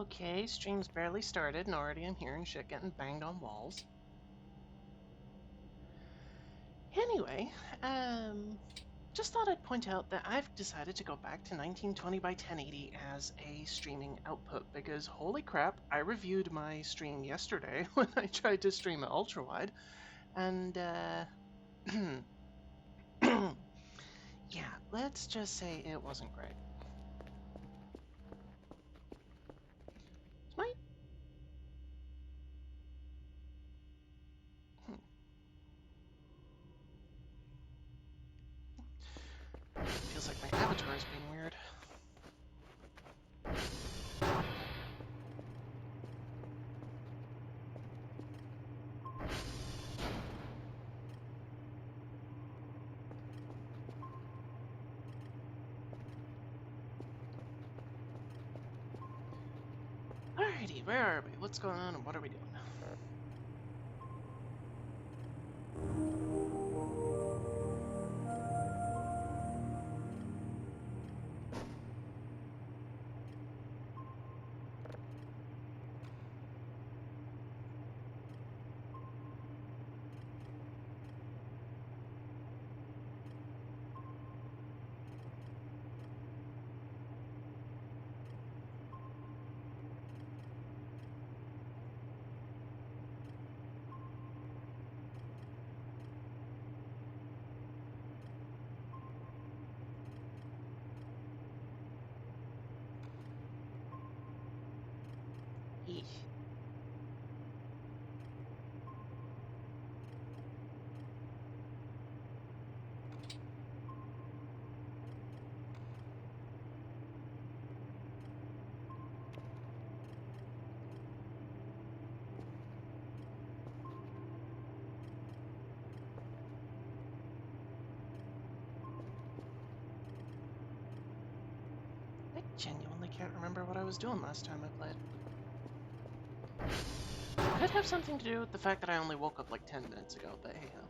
Okay, stream's barely started and already I'm hearing shit getting banged on walls. Anyway, just thought I'd point out that I've decided to go back to 1920 by 1080 as a streaming output because holy crap, I reviewed my stream yesterday when I tried to stream at ultrawide, and yeah, let's just say it wasn't great. My feels like my avatar is being weird. Alrighty, where are we? What's going on and what are we doing? Eesh. I genuinely can't remember what I was doing last time I played. Could have something to do with the fact that I only woke up like 10 minutes ago, but hey ho.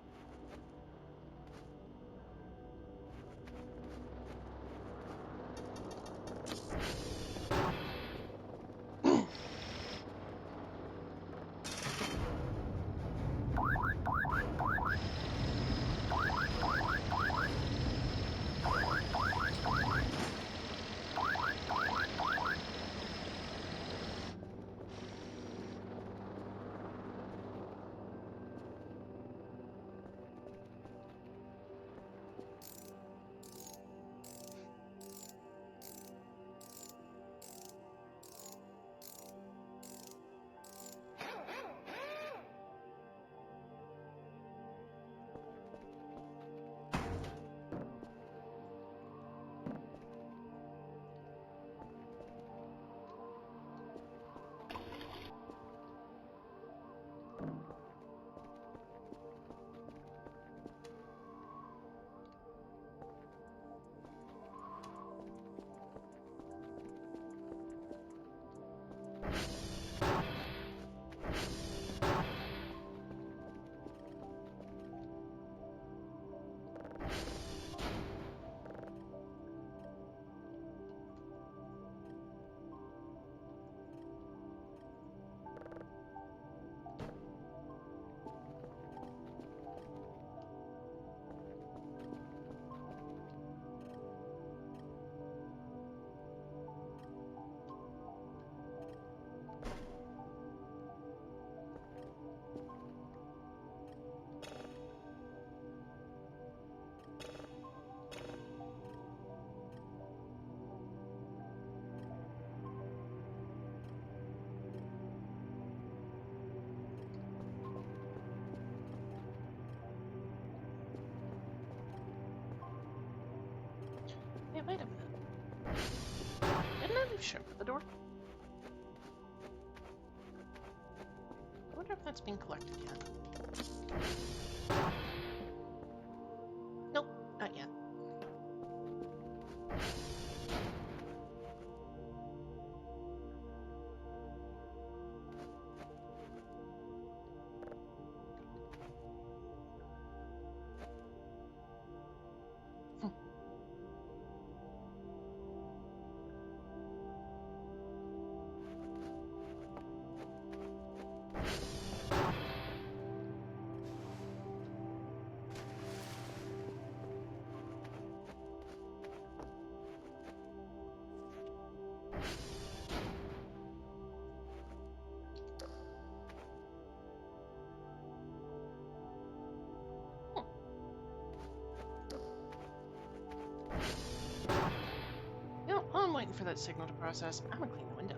Hey, wait a minute. Didn't I leave shrimp at the door? I wonder if that's being collected yet. Nope, not yet. waiting for that signal to process, I'm gonna clean the window.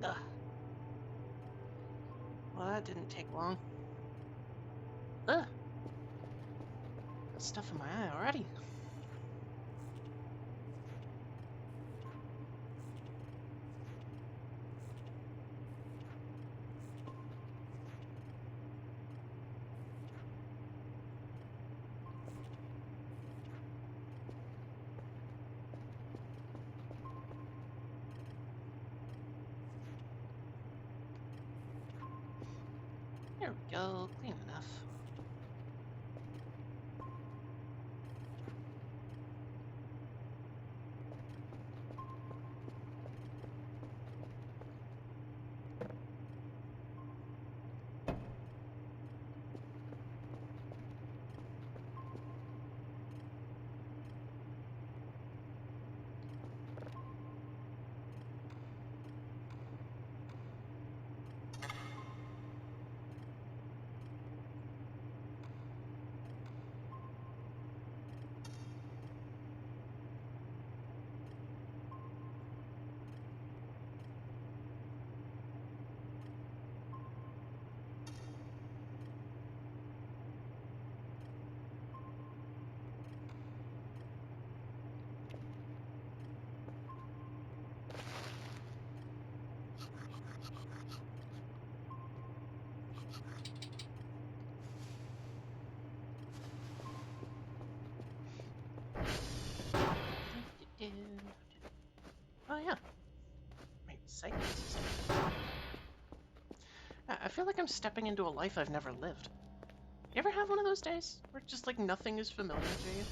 Ugh. Well, that didn't take long. Ugh. Got stuff in my eye already. There we go, clean enough. Oh yeah. Wait, cycles. I feel like I'm stepping into a life I've never lived. You ever have one of those days where just like nothing is familiar to you?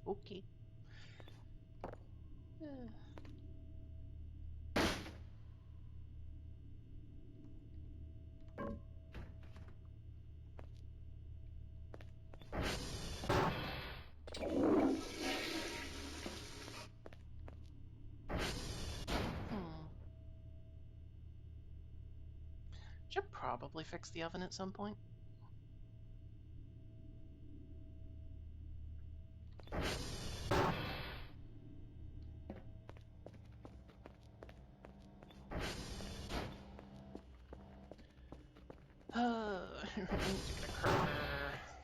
Okay. Should probably fix the oven at some point. I need to get a curler.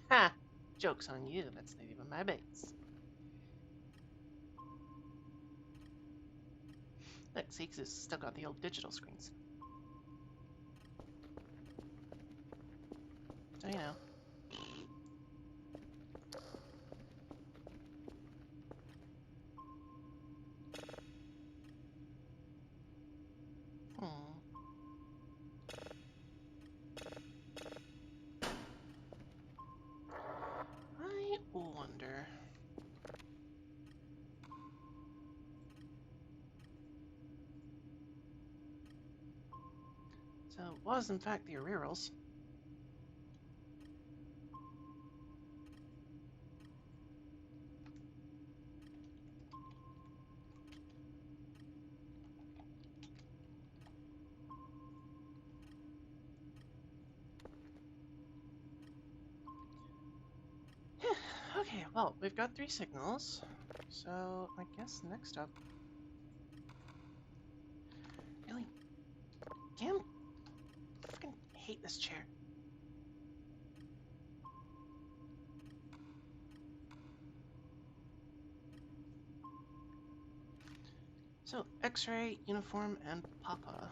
Ha! Joke's on you, that's not even my base. Look, see, 'cause it's still got the old digital screens. So, you know. I wonder. So it was, in fact, the Arirals. Okay, well, we've got 3 signals. So I guess next up. Really? Damn. I fucking hate this chair. So, X-ray, uniform, and Papa.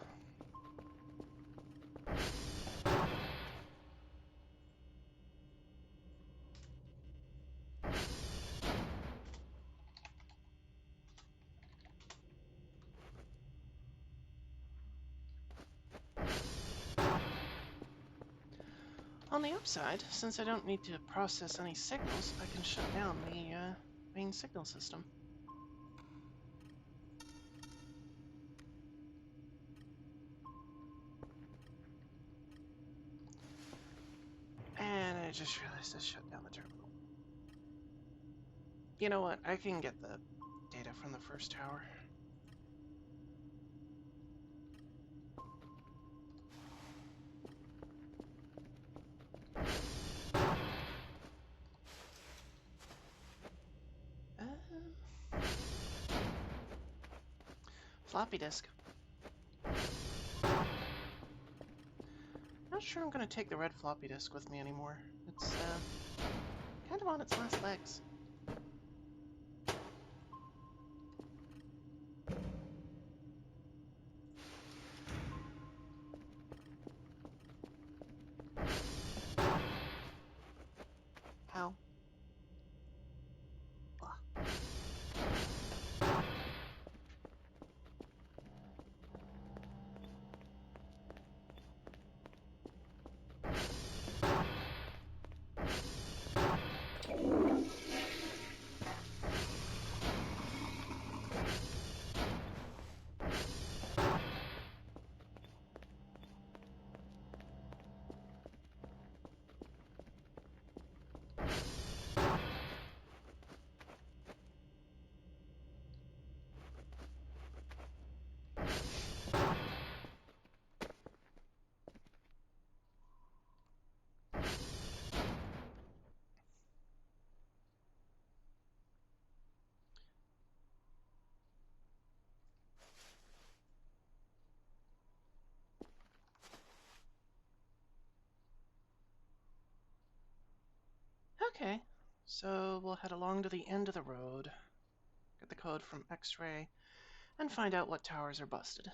On the upside, since I don't need to process any signals, I can shut down the main signal system. And I just realized I shut down the terminal. You know what? I can get the data from the first tower. Floppy disk. Not sure I'm gonna take the red floppy disk with me anymore. It's kind of on its last legs. How? Blah. Okay, so we'll head along to the end of the road, get the code from X-ray, and find out what towers are busted.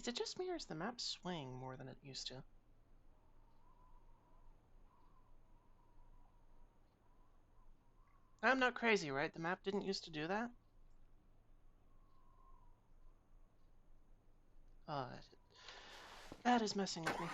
Is it just me or is the map swaying more than it used to? I'm not crazy, right? The map didn't used to do that? Oh, that is messing with me.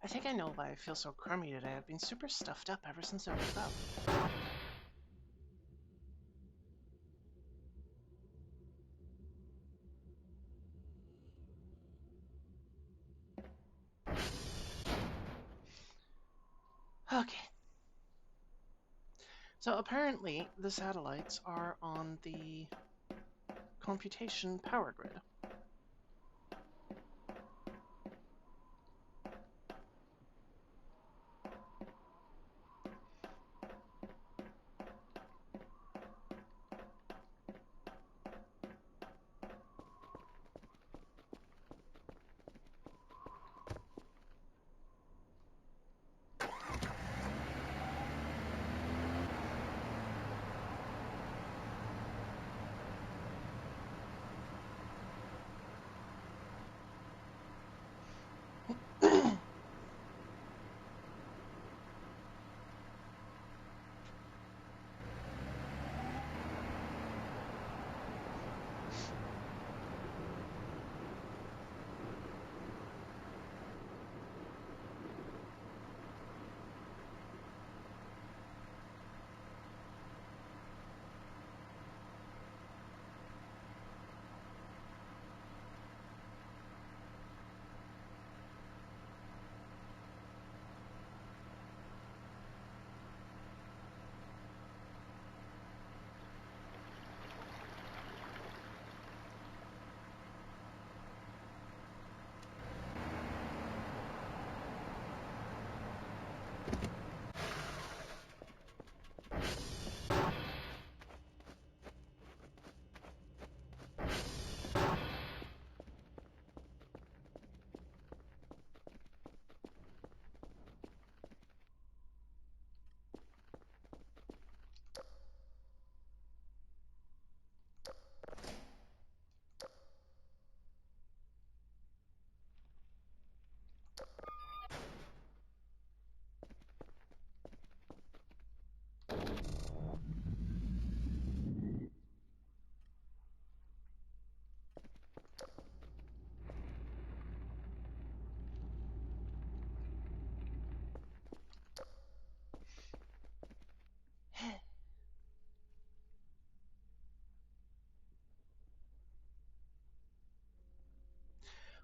I think I know why I feel so crummy today. I've been super stuffed up ever since I woke up. Okay. So apparently the satellites are on the computation power grid.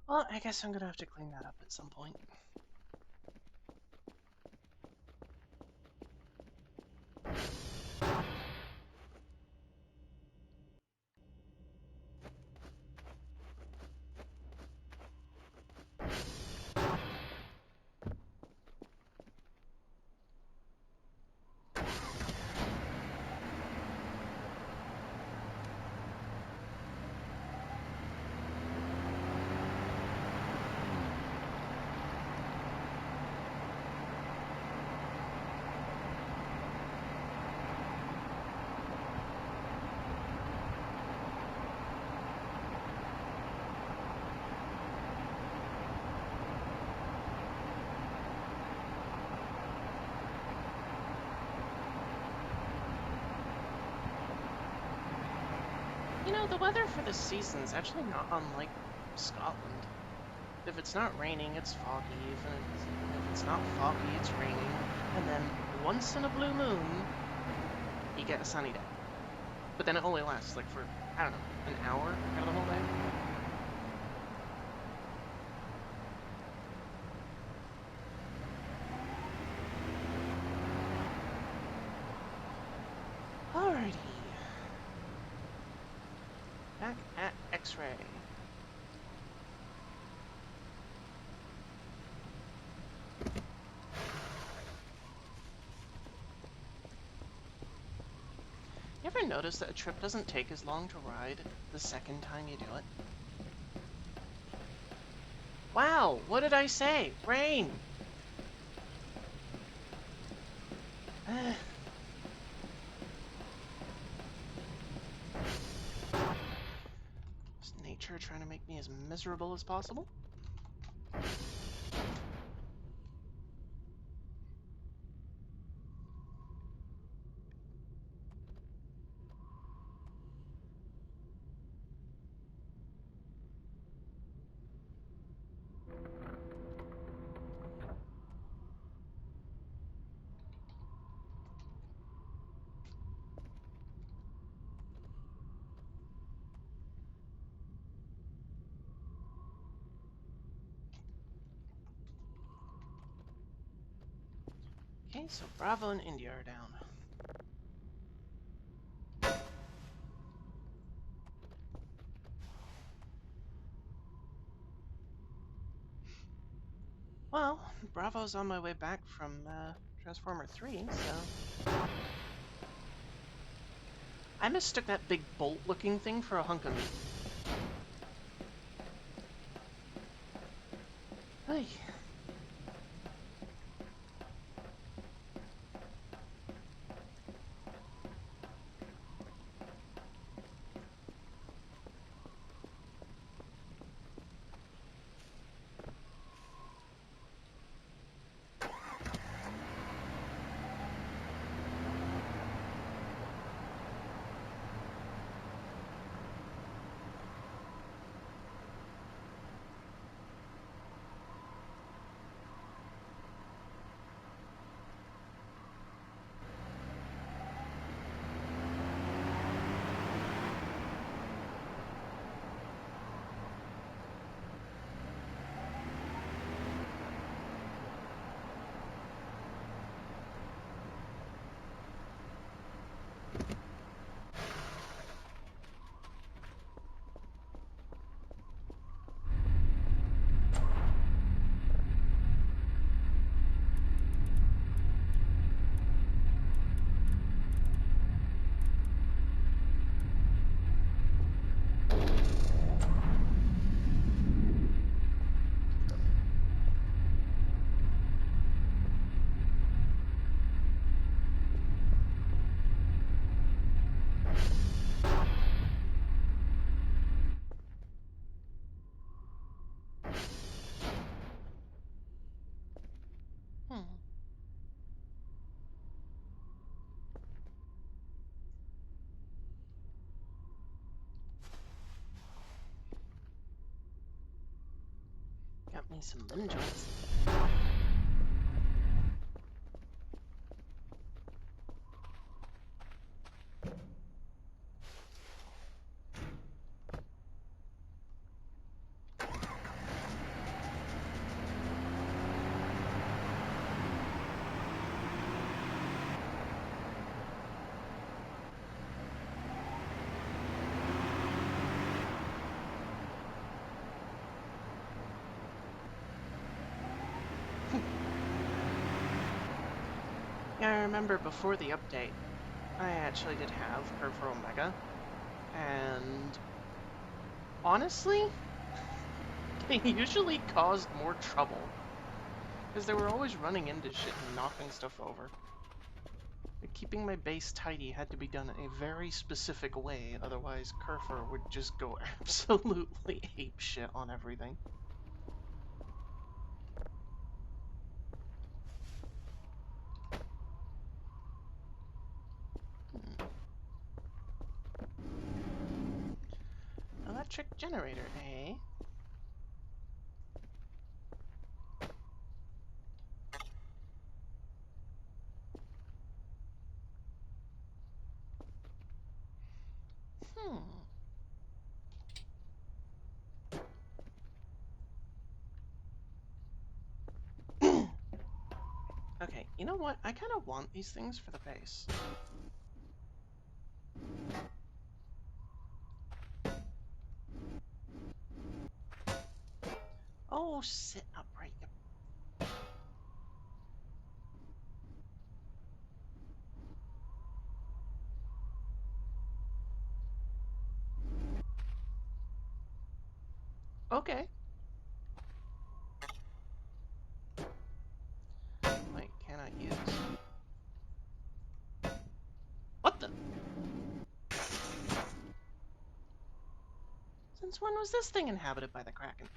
Well, I guess I'm gonna have to clean that up at some point. You know, the weather for this season is actually not unlike Scotland. If it's not raining, it's foggy. If it's not foggy, it's raining. And then once in a blue moon, you get a sunny day. But then it only lasts like for, I don't know, an hour out of the whole day. Alrighty. Back at X-ray. You ever notice that a trip doesn't take as long to ride the second time you do it? Wow, what did I say? Rain! Is nature trying to make me as miserable as possible? Okay, so Bravo and India are down. Well, Bravo's on my way back from Transformer 3, so... I mistook that big bolt-looking thing for a hunk of meat. Hey. Got me some limb joints. Yeah, I remember before the update, I actually did have her for Omega, and honestly, they usually caused more trouble, because they were always running into shit and knocking stuff over. Like, keeping my base tidy had to be done a very specific way, otherwise Kerfer would just go absolutely apeshit on everything. Electric generator, eh? Okay, you know what? I kind of want these things for the base. Oh, sit upright. Okay. Wait, can I use? What the? Since when was this thing inhabited by the Kraken?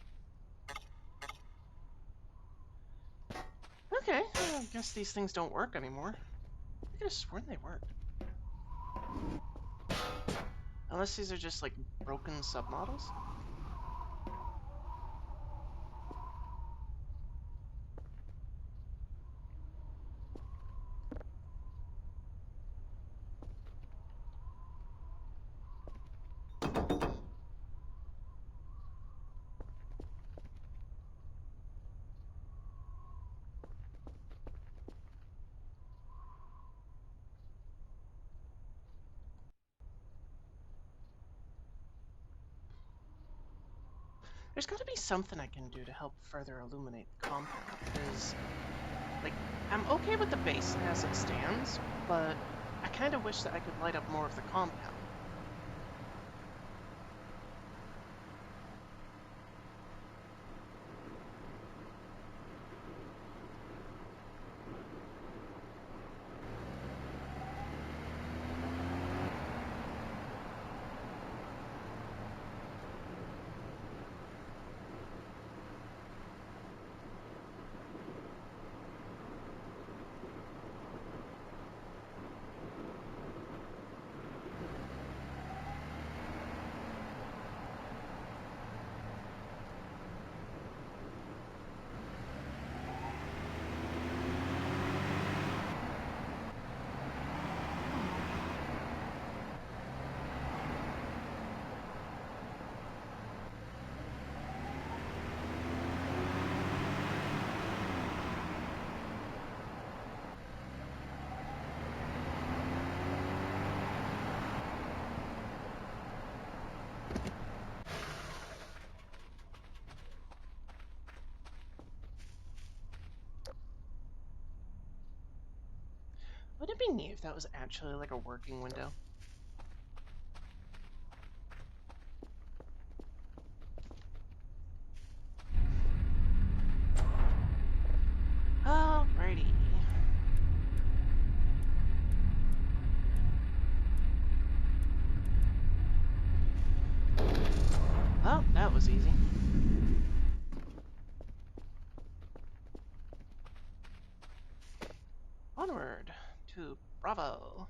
Okay, well, I guess these things don't work anymore. I could have sworn they worked. Unless these are just like broken submodels. There's got to be something I can do to help further illuminate the compound, because, like, I'm okay with the base as it stands, but I kind of wish that I could light up more of the compound. Would it be neat if that was actually like a working window? Alrighty. Well, that was easy. Onward to Bravo.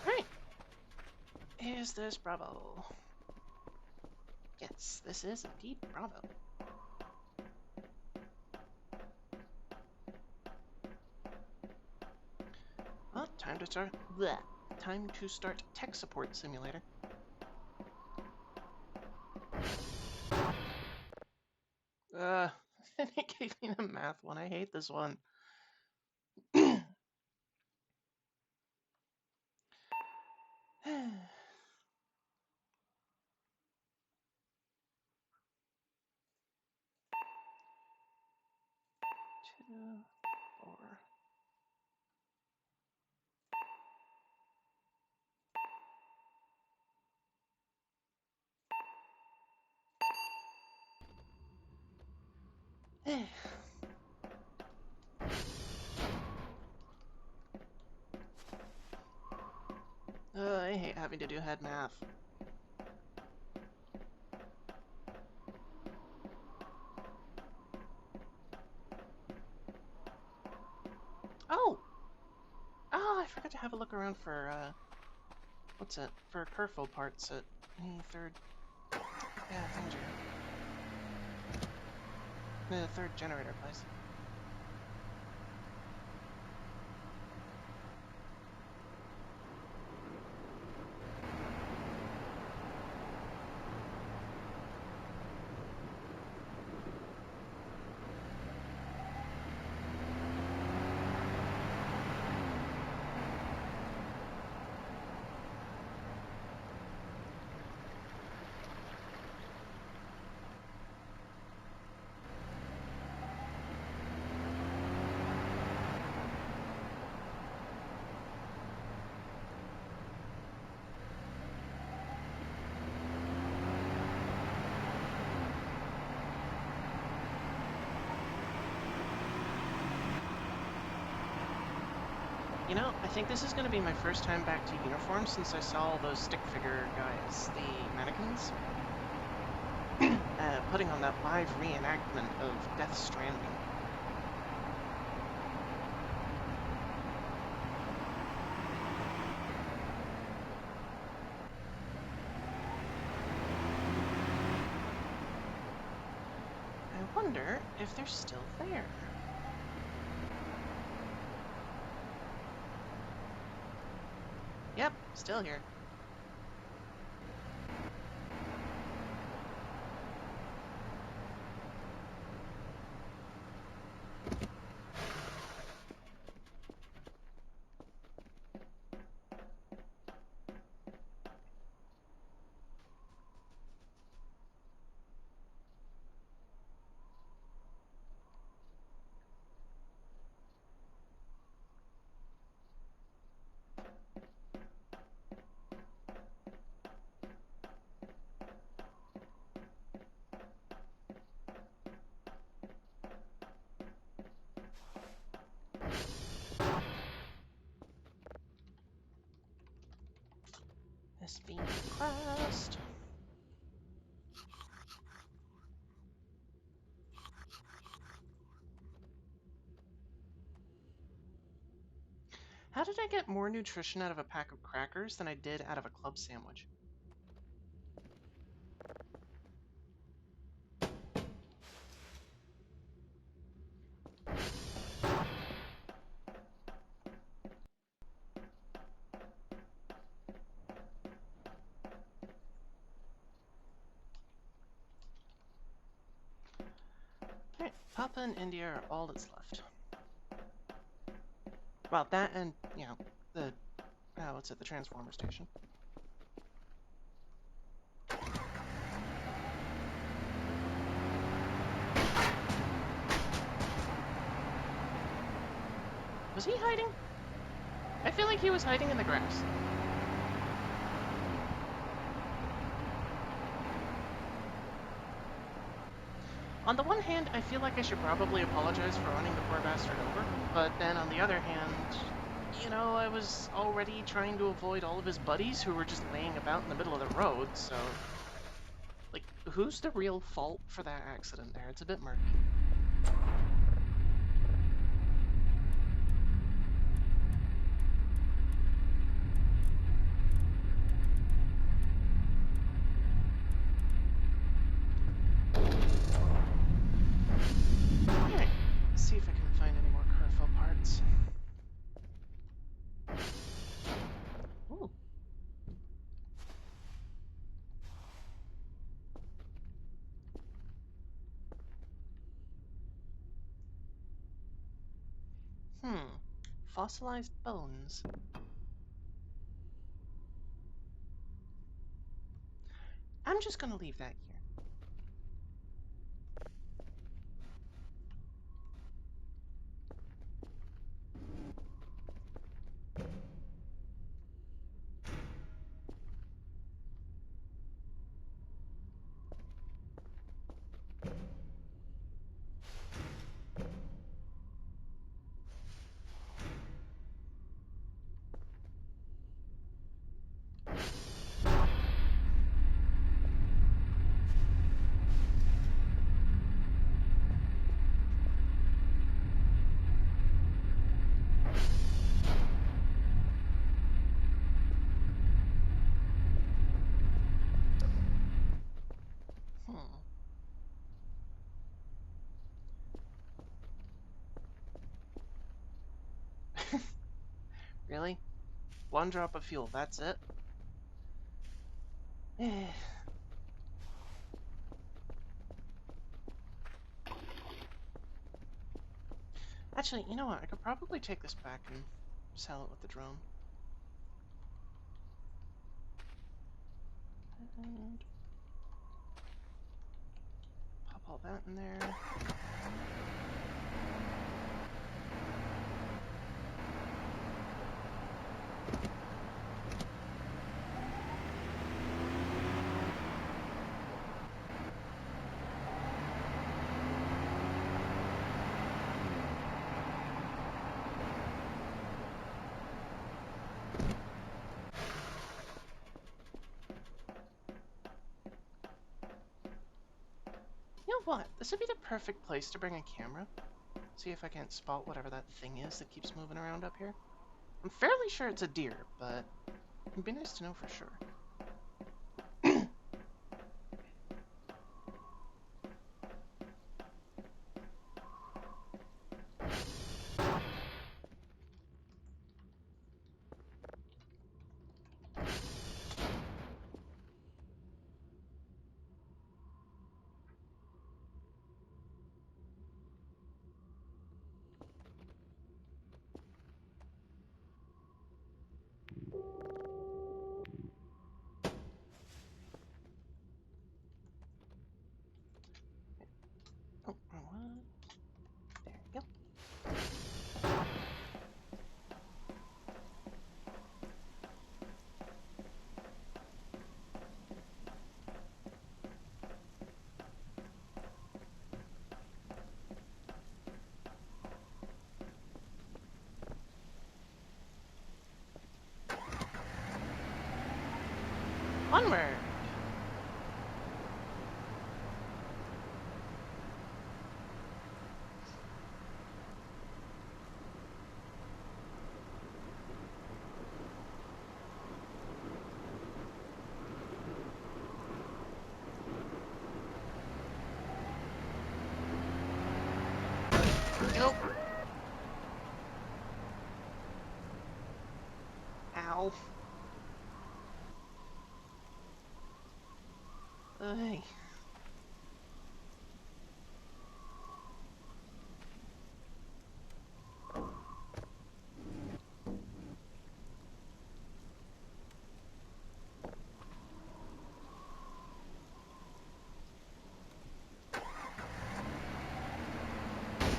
Alright. Is this Bravo? Yes, this is indeed Bravo. Well, time to start. Bleh. Time to start Tech Support Simulator. It gave me the math one. I hate this one. Two, 4. I hate having to do head math. Oh! Oh, I forgot to have a look around for, what's it? For Kerfel parts at any third... Yeah, the third generator place. You know, I think this is going to be my first time back to uniform since I saw all those stick figure guys, the mannequins, putting on that live reenactment of Death Stranding. I wonder if they're still there. Yep, still here. This being quest. How did I get more nutrition out of a pack of crackers than I did out of a club sandwich? Alright, Papa and India are all that's left. Well, that and, you know, the, what's it, the transformer station. Was he hiding? I feel like he was hiding in the grass. On the one hand, I feel like I should probably apologize for running the poor bastard over, but then on the other hand, you know, I was already trying to avoid all of his buddies who were just laying about in the middle of the road, so... Like, who's the real fault for that accident there? It's a bit murky. Alright, let's see if I can find any more Kerfo parts. Ooh. Fossilized bones. I'm just gonna leave that here. Really? One drop of fuel, that's it? Actually, you know what? I could probably take this back and sell it with the drone. And pop all that in there. know what? This would be the perfect place to bring a camera. See if I can't spot whatever that thing is that keeps moving around up here. I'm fairly sure it's a deer, but it'd be nice to know for sure. Oh, wrong one. There you go. Onward! Nope. Ow. Hey.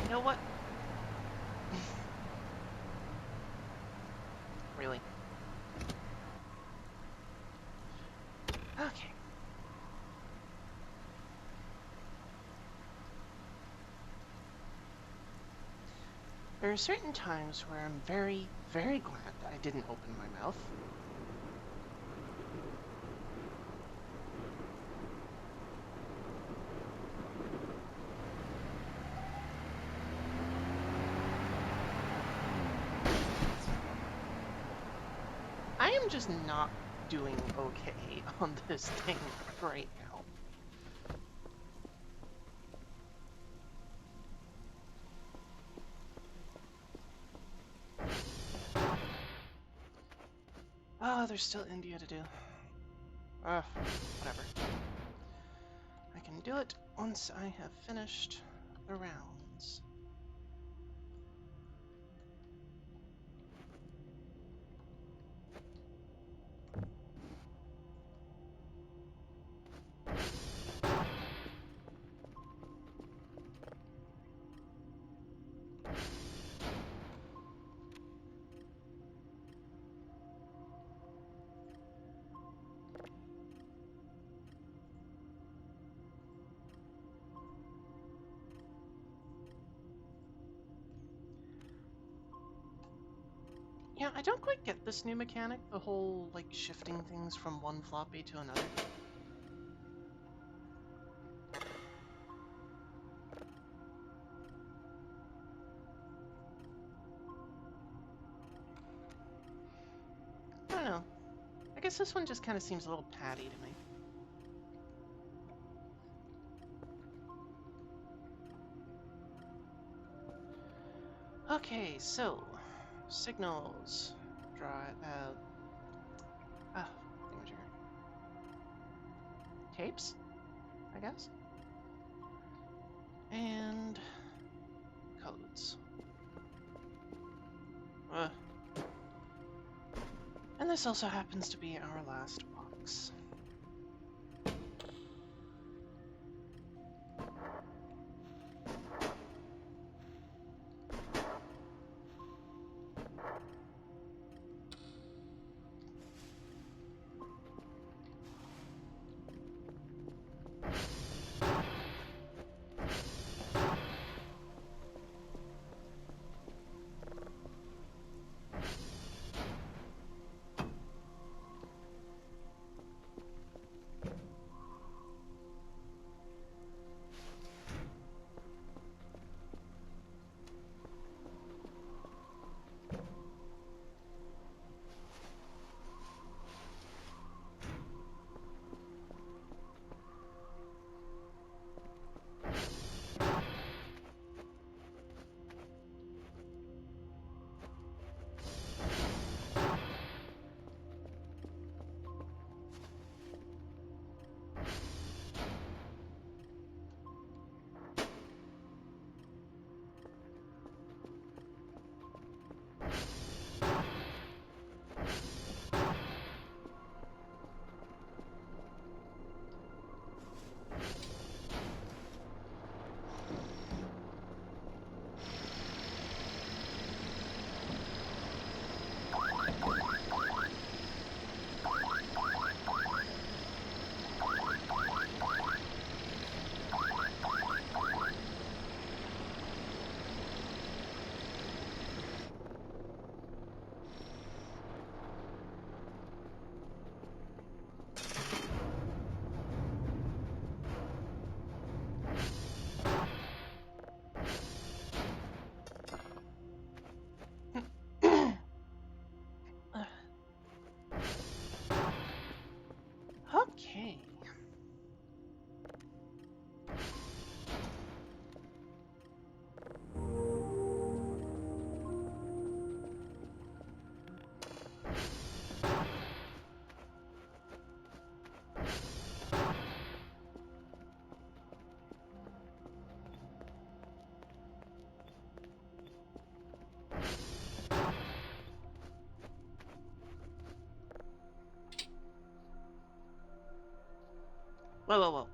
You know what? Really? Okay. There are certain times where I'm very, very glad that I didn't open my mouth. I am just not doing okay on this thing right now. Oh, there's still India to do. Whatever. I can do it once I have finished the rounds. Yeah, I don't quite get this new mechanic, the whole, like, shifting things from one floppy to another. I don't know. I guess this one just kind of seems a little patty to me. Okay, so signals, draw thingamajigger. Tapes, I guess, and codes. And this also happens to be our last box. Whoa, whoa, whoa.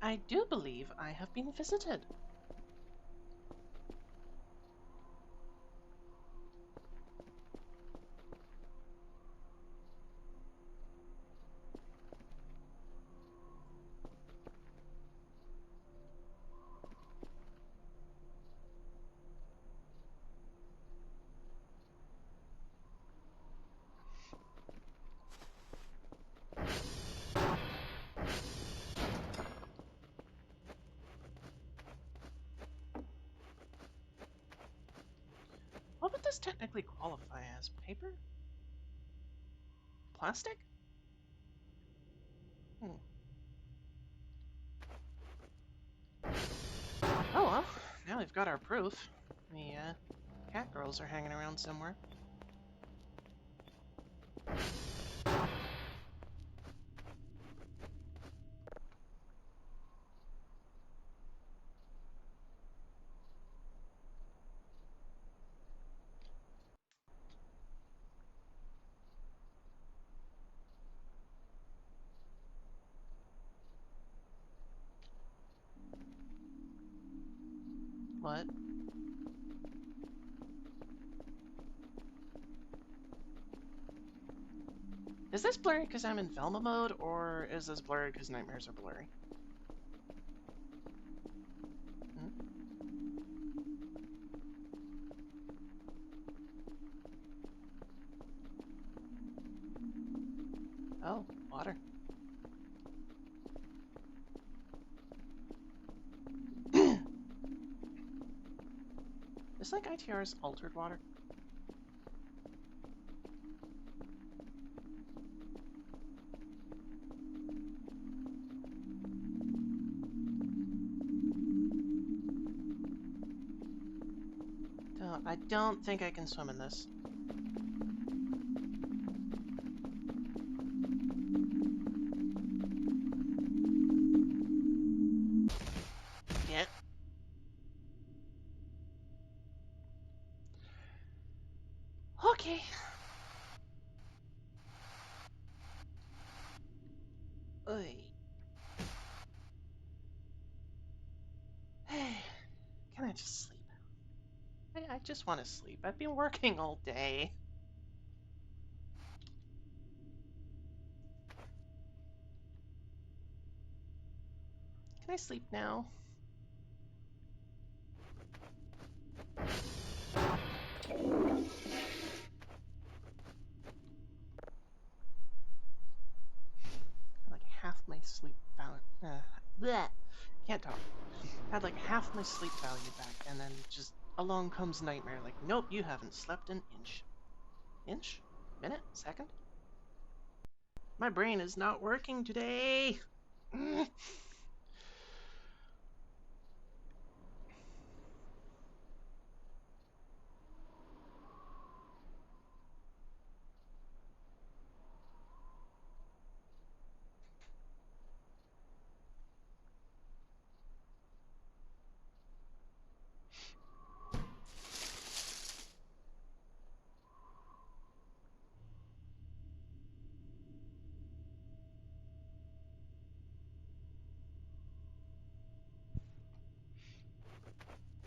I do believe I have been visited. What would this technically qualify as? Paper? Plastic? Hmm. Oh well, now we've got our proof. The cat girls are hanging around somewhere. What? Is this blurry because I'm in Velma mode, or is this blurry because nightmares are blurry? Hmm? Oh, water. It's like ITR's altered water. I don't think I can swim in this. Yeah. Okay. Oy. Can I just sleep? I just want to sleep. I've been working all day. Can I sleep now? Like half my sleep value. Bleh. Can't talk. Had like half my sleep value back, and then just along comes nightmare. Like, nope, you haven't slept an inch. Inch? Minute? Second? My brain is not working today.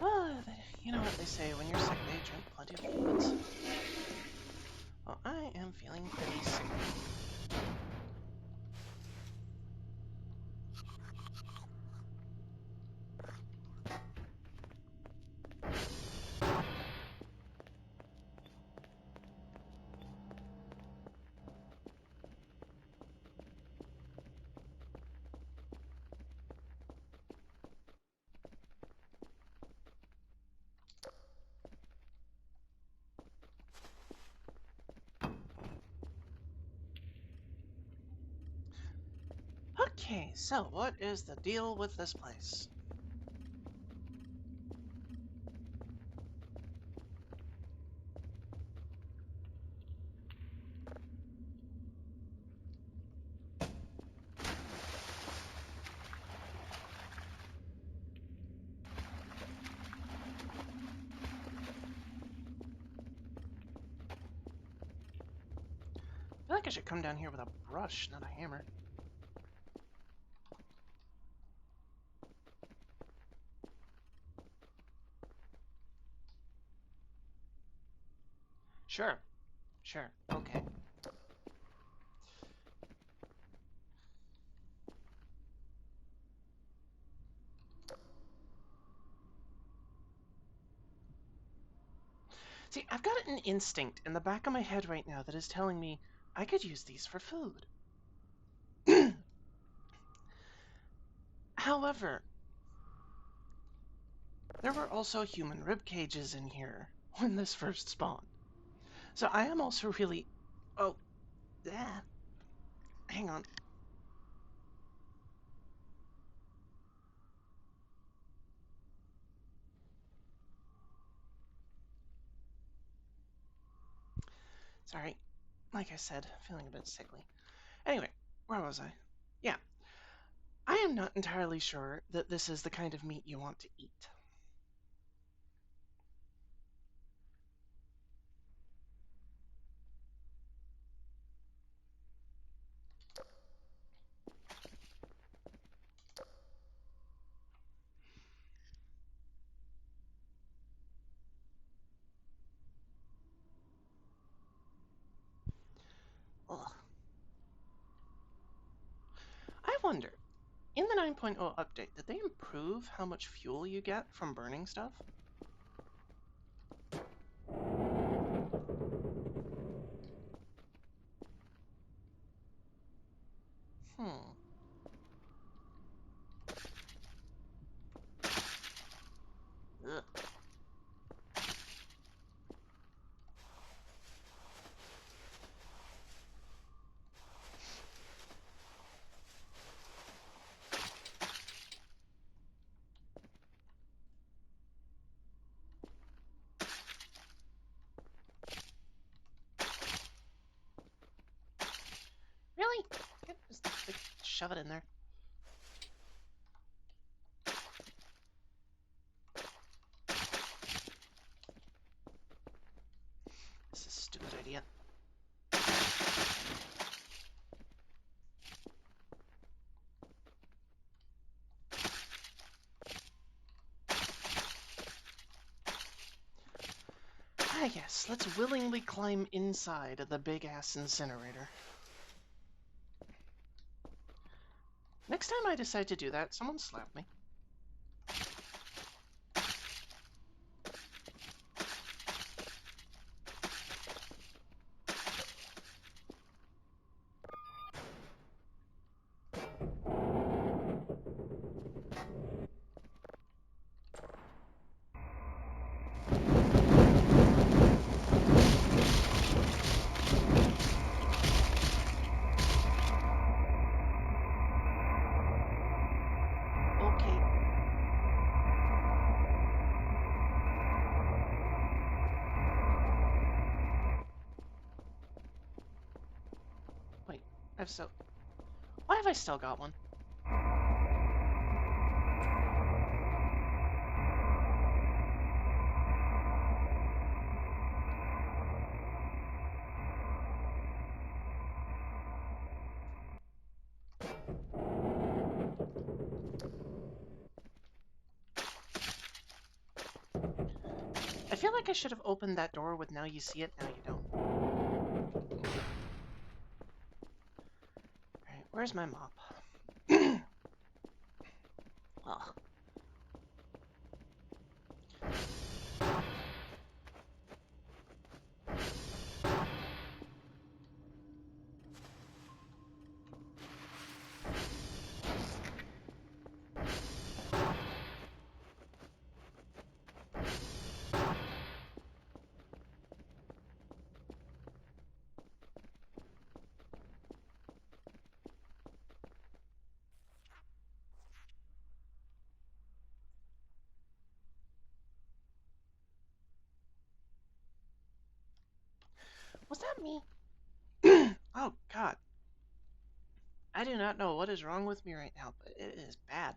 Ah, you know what they say, when you're sick, they drink plenty of fluids. Well, I am feeling pretty sick. Okay, so what is the deal with this place? like I should come down here with a brush, not a hammer. Sure. Sure. Okay. See, I've got an instinct in the back of my head right now that is telling me I could use these for food. However, there were also human rib cages in here when this first spawned. So I am also really... Oh, hang on. Sorry. Like I said, feeling a bit sickly. Anyway, where was I? Yeah. I am not entirely sure that this is the kind of meat you want to eat. Ugh. I wonder, in the 9.0 update, did they improve how much fuel you get from burning stuff? Hmm. Ugh. Really? Just like, shove it in there. This is a stupid idea. Ah, yes, let's willingly climb inside of the big-ass incinerator. Next time I decide to do that, someone slap me. Okay. Wait, why have I still got one? I feel like I should have opened that door with now you see it, now you don't. Alright, where's my mop? Ugh. Was that me? Oh, God. I do not know what is wrong with me right now, but it is bad.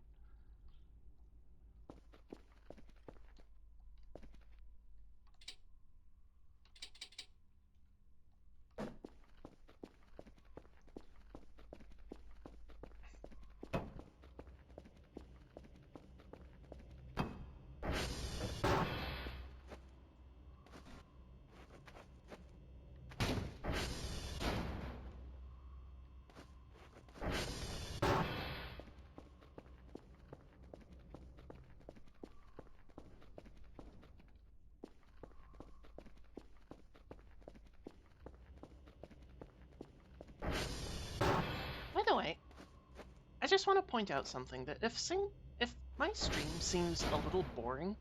just want to point out something that if my stream seems a little boring,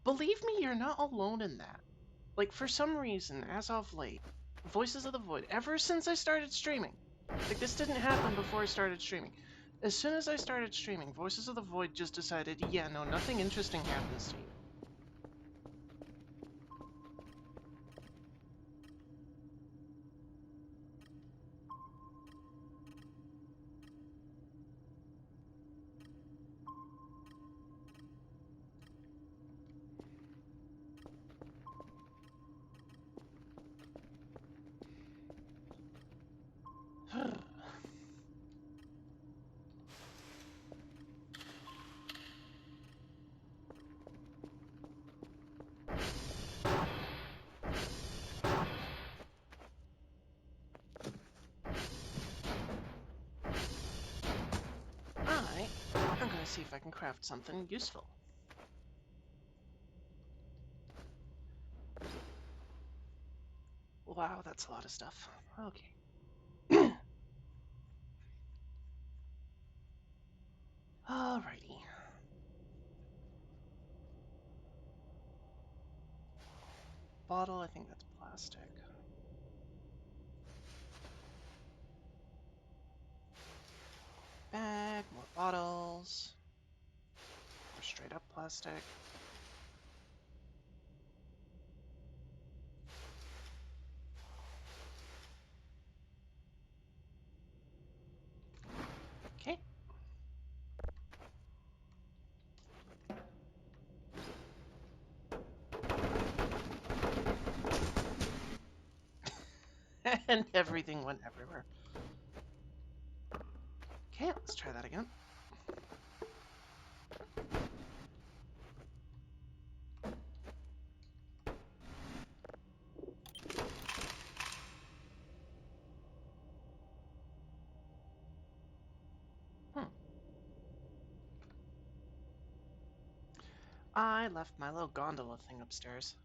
believe me, you're not alone in that. Like, for some reason, as of late, Voices of the Void, ever since I started streaming, like, this didn't happen before I started streaming. As soon as I started streaming, Voices of the Void just decided, yeah, no, nothing interesting happens to you. Alright, I'm gonna see if I can craft something useful. Wow, that's a lot of stuff. Okay. Alrighty. Bottle, I think that's plastic. Bag, more bottles. More straight up plastic. Okay. And everything went everywhere. Okay, let's try that again. I left my little gondola thing upstairs.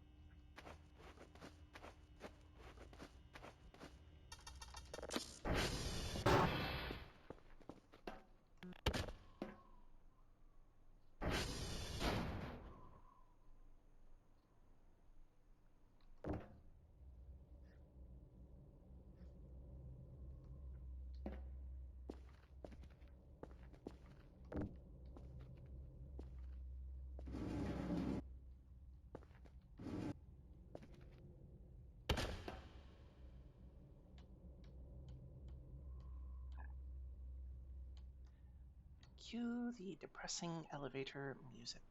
Cue the depressing elevator music.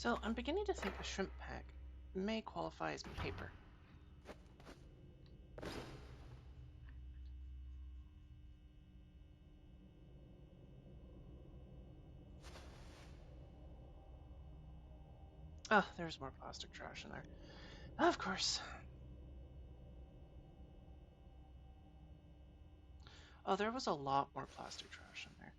So I'm beginning to think a shrimp pack may qualify as paper. Oh, there's more plastic trash in there. Of course. Oh, there was a lot more plastic trash in there.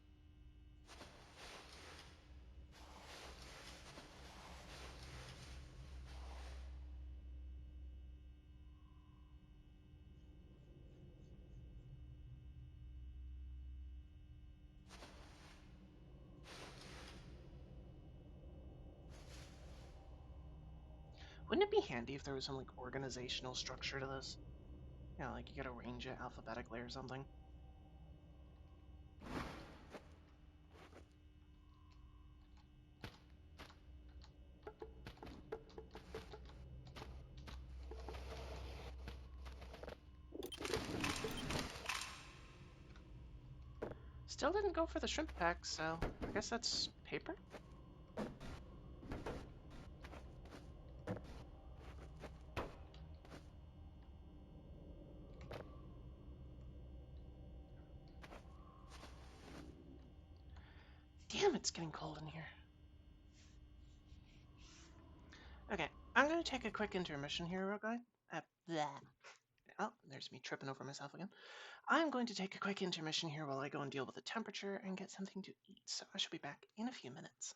Wouldn't it be handy if there was some, like, organizational structure to this? You know, like you could arrange it alphabetically or something. Still didn't go for the shrimp pack, so I guess that's paper? Damn, it's getting cold in here. Okay, I'm gonna take a quick intermission here, real quick. Blah. Oh, there's me tripping over myself again. I'm going to take a quick intermission here while I go and deal with the temperature and get something to eat, so I shall be back in a few minutes.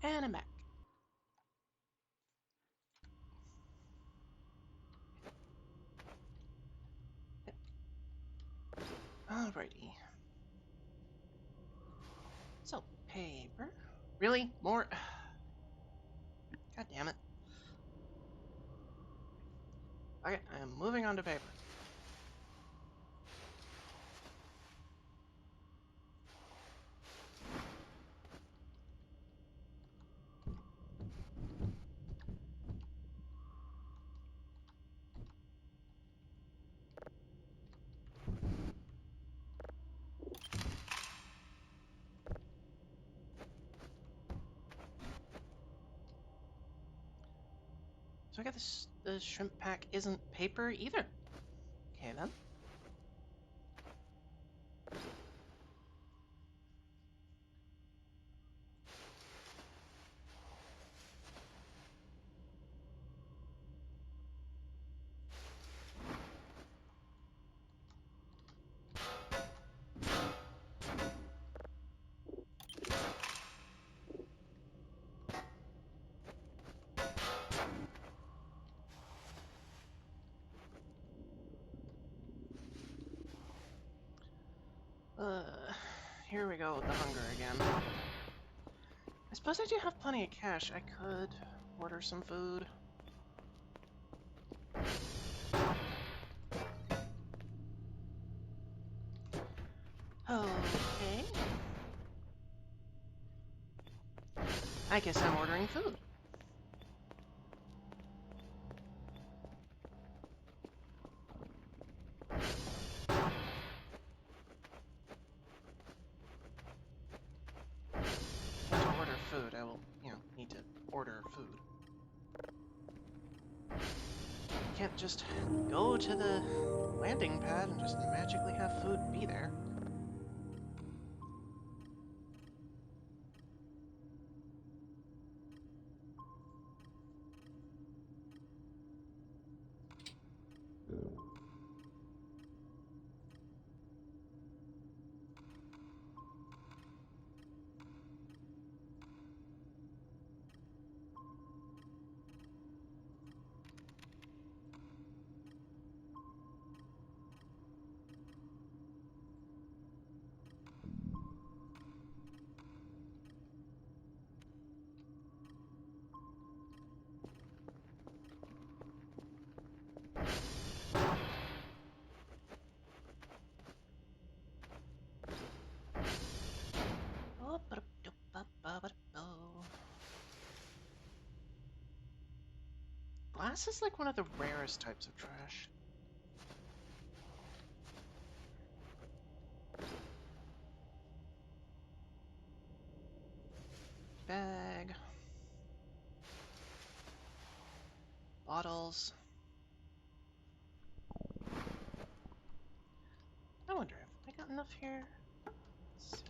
And I'm back. Alrighty. So, paper. Really? More? God damn it. Okay, I am moving on to paper. So I got this. The shrimp pack isn't paper either. Okay then. Here we go with the hunger again. I suppose I do have plenty of cash. I could order some food. Okay. I guess I'm ordering food. And to order food, I will, need to order food. Can't just go to the landing pad and just magically have food be there. Glass is like one of the rarest types of trash. Bag. Bottles. not enough here? Let's see.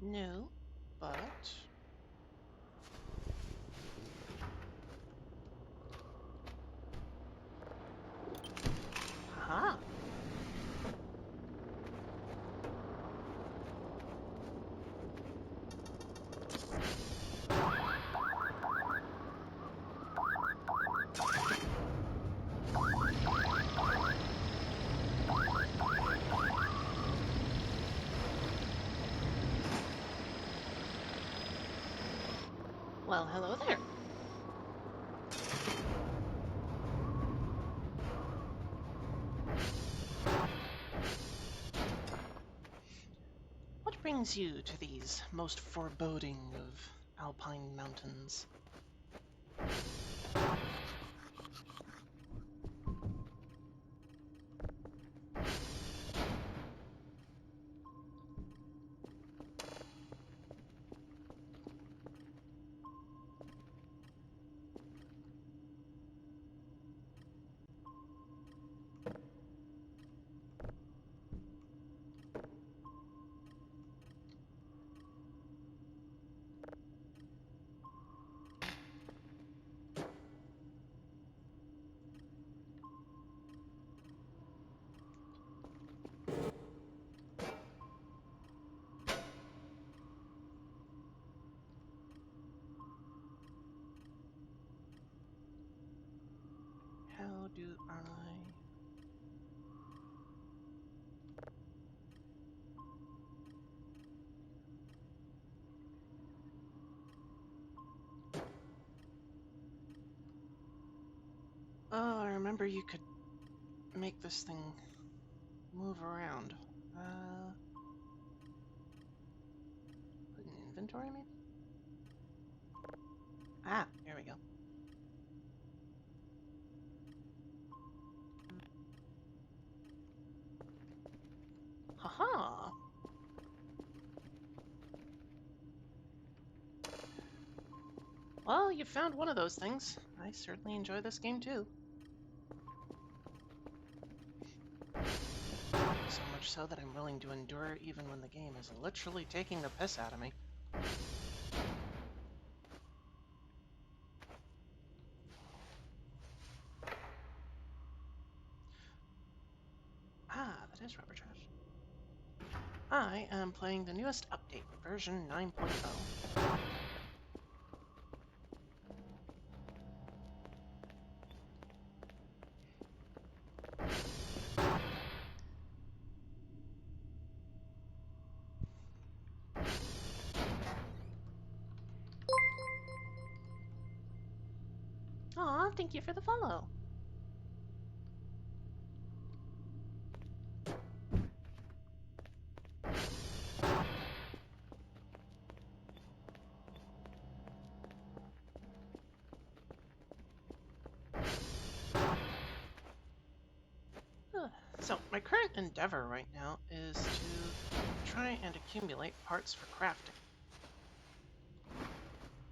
No, but... Aha! Well, hello there. What brings you to these most foreboding of alpine mountains? How do I... Oh, I remember you could make this thing move around. Put in inventory, maybe? Ah, here we go. Haha! Well, you found one of those things. I certainly enjoy this game too. So much so that I'm willing to endure even when the game is literally taking the piss out of me. Ah, that is rubber trash. I am playing the newest update, version 9.0. Aw, thank you for the follow. So, my current endeavor right now is to try and accumulate parts for crafting.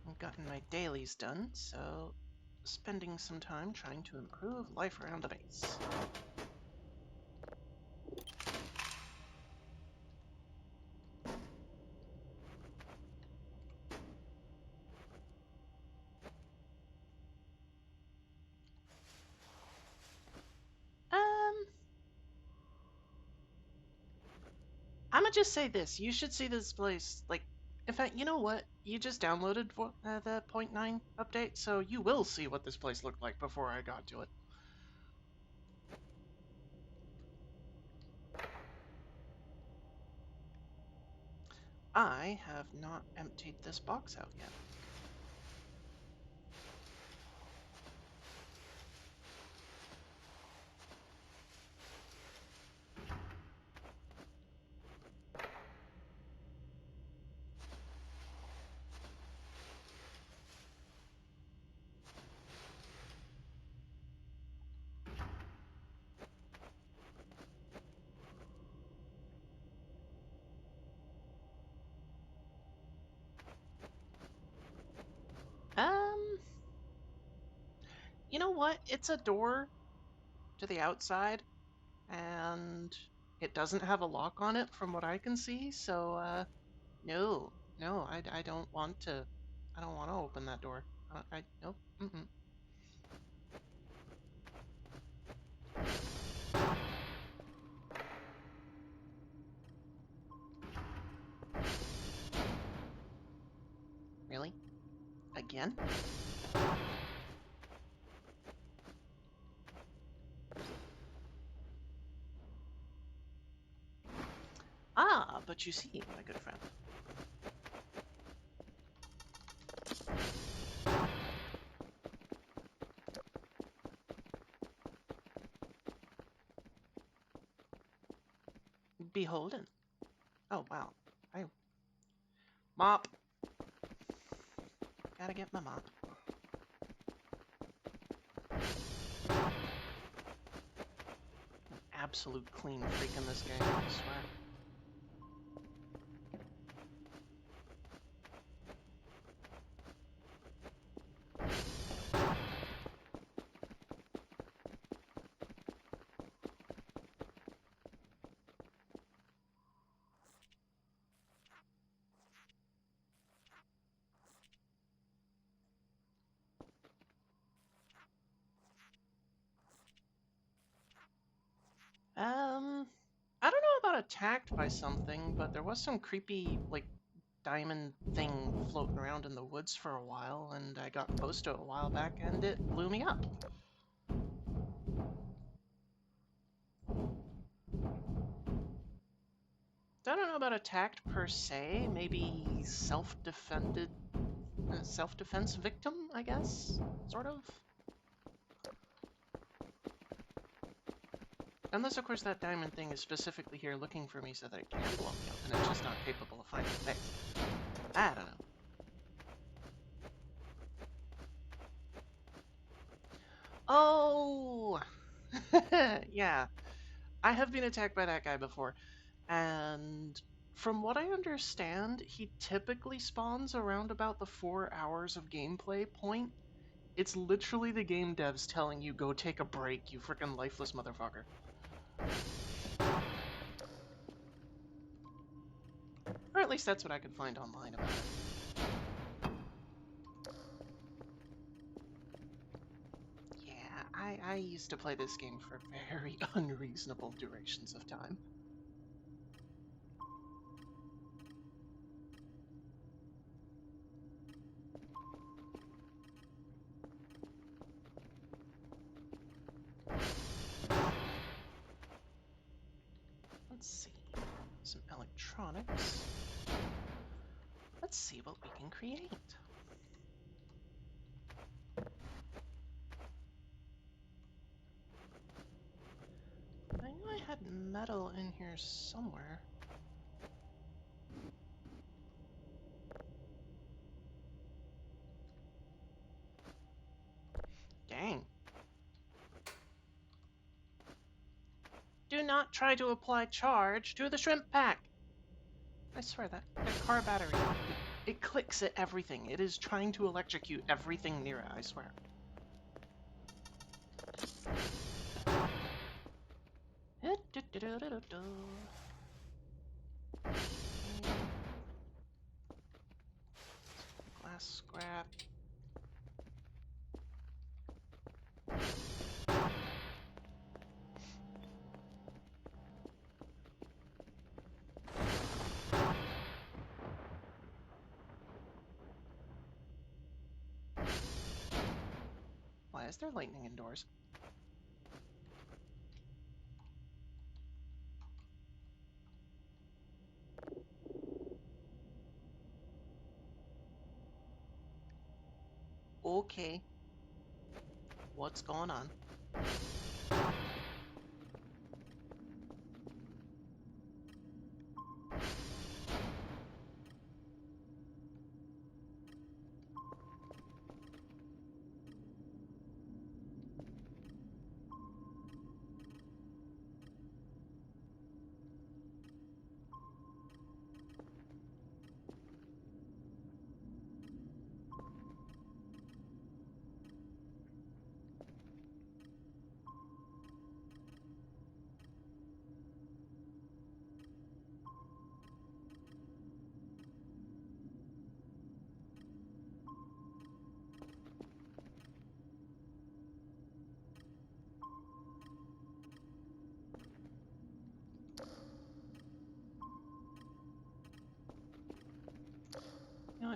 I've gotten my dailies done, so spending some time trying to improve life around the base. I'ma just say this. You should see this place, like, in fact, you know what? You just downloaded the point .9 update, so you will see what this place looked like before I got to it. I have not emptied this box out yet. You know what? It's a door to the outside, and It doesn't have a lock on it from what I can see, so no, no, I don't want to. I don't want to open that door. Nope. Mm-mm. Really? Again? Ah, but you see, my good friend. Beholden. Oh, wow. I... Mop. Gotta get my mop. An absolute clean freak in this game, I swear. I don't know about attacked by something, but there was some creepy, like, diamond thing floating around in the woods for a while, and I got close to it a while back, and it blew me up. I don't know about attacked per se, maybe self-defense victim, I guess? Sort of? Unless, of course, that diamond thing is specifically here looking for me so that it can blow me up, and it's just not capable of finding a base. I don't know. Oh! Yeah. I have been attacked by that guy before, and from what I understand, he typically spawns around about the 4 hours of gameplay point. It's literally the game devs telling you, go take a break, you frickin' lifeless motherfucker. Or at least that's what I could find online about it. Yeah, I used to play this game for very unreasonable durations of time. Let's see. Some electronics. Let's see what we can create. I knew I had metal in here somewhere. Dang. Do not try to apply charge to the shrimp pack. I swear that car battery, it clicks at everything. It is trying to electrocute everything near it, I swear. Glass scrap. Why is there lightning indoors? Okay. What's going on?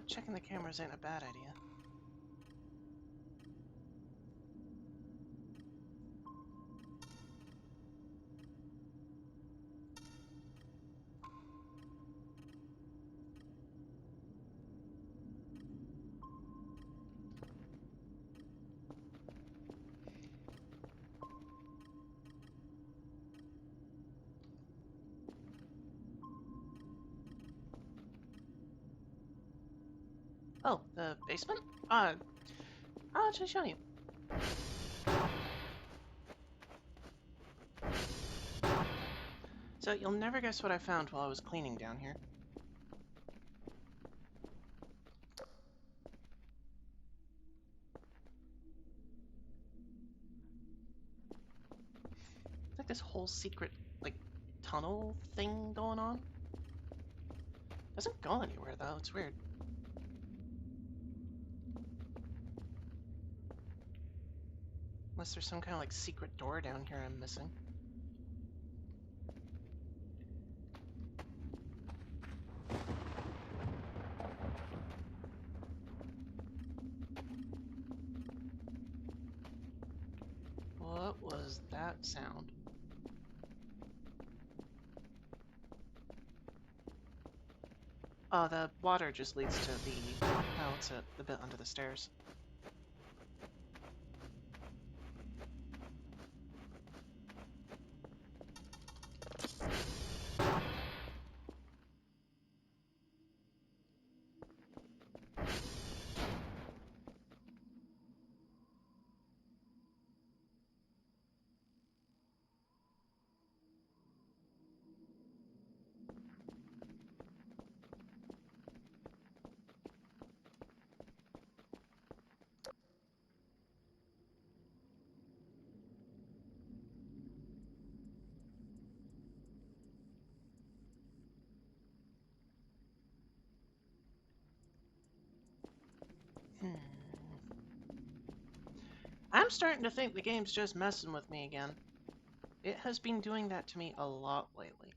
checking the cameras ain't a bad idea. Oh, the basement? I'll actually show you. So you'll never guess what I found while I was cleaning down here. It's like this whole secret, like, tunnel thing going on. Doesn't go anywhere though, it's weird. Unless there's some kind of like secret door down here I'm missing. What was that sound? Oh, the water just leads to the... oh, it's the bit under the stairs. I'm starting to think the game's just messing with me again. It has been doing that to me a lot lately.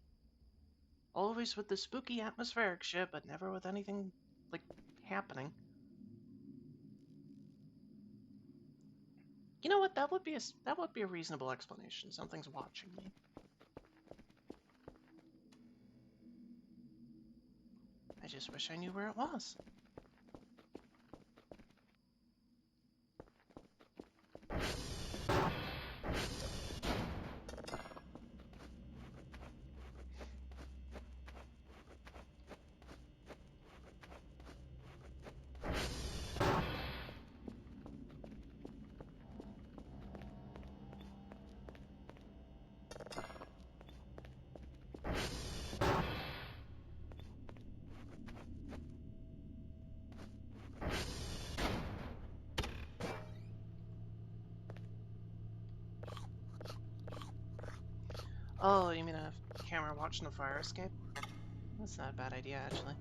Always with the spooky atmospheric shit, but never with anything, like, happening. You know what? That would be a reasonable explanation. Something's watching me. I just wish I knew where it was. Oh, you mean a camera watching a fire escape? That's not a bad idea, actually.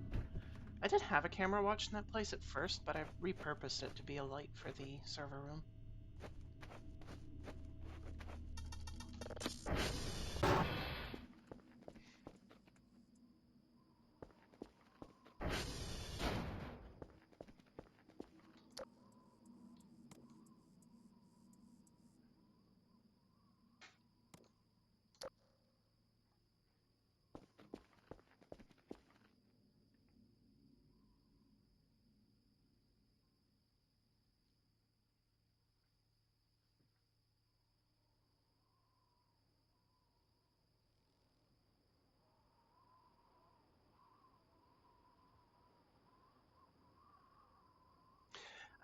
I did have a camera watching that place at first, but I repurposed it to be a light for the server room.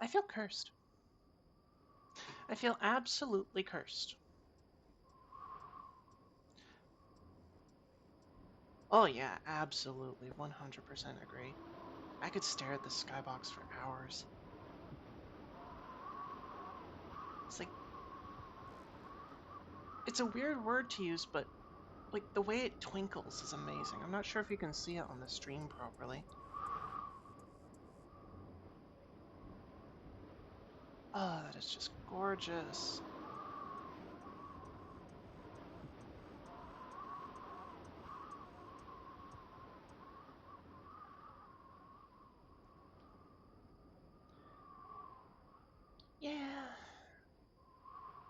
I feel cursed. I feel absolutely cursed. Oh yeah, absolutely, 100% agree. I could stare at the skybox for hours. It's like, it's a weird word to use, but like the way it twinkles is amazing. I'm not sure if you can see it on the stream properly. Oh, that is just gorgeous. Yeah.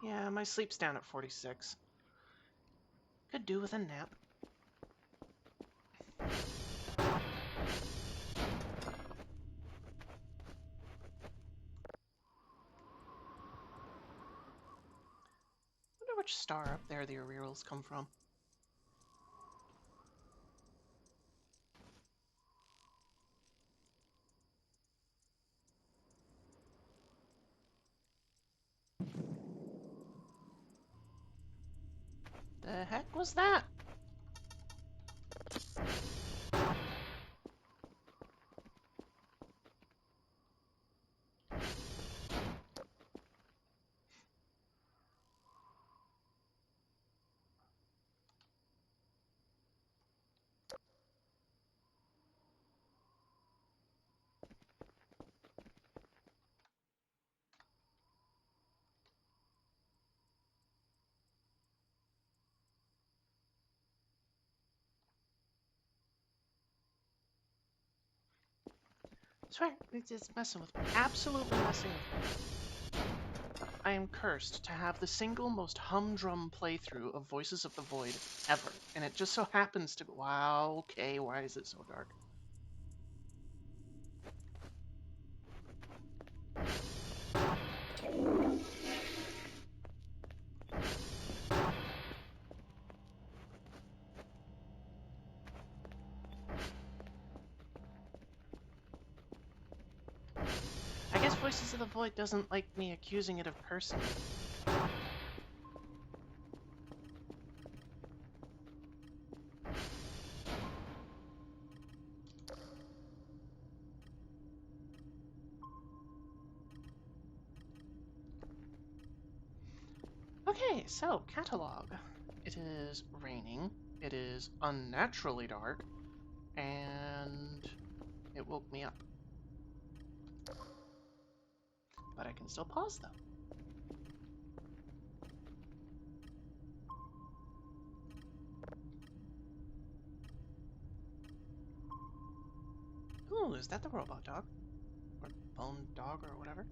Yeah, my sleep's down at 46. Could do with a nap. Wonder which star up there the auroras come from. The heck was that? I swear, it's just messing with me. Absolutely messing with me. I am cursed to have the single most humdrum playthrough of Voices of the Void ever. And it just so happens to be... Wow, okay, why is it so dark? I guess Voices of the Void doesn't like me accusing it of cursing. Okay, so, catalog. It is raining, it is unnaturally dark, and it woke me up. But I can still pause, though. Ooh, is that the robot dog? Or bone dog, or whatever?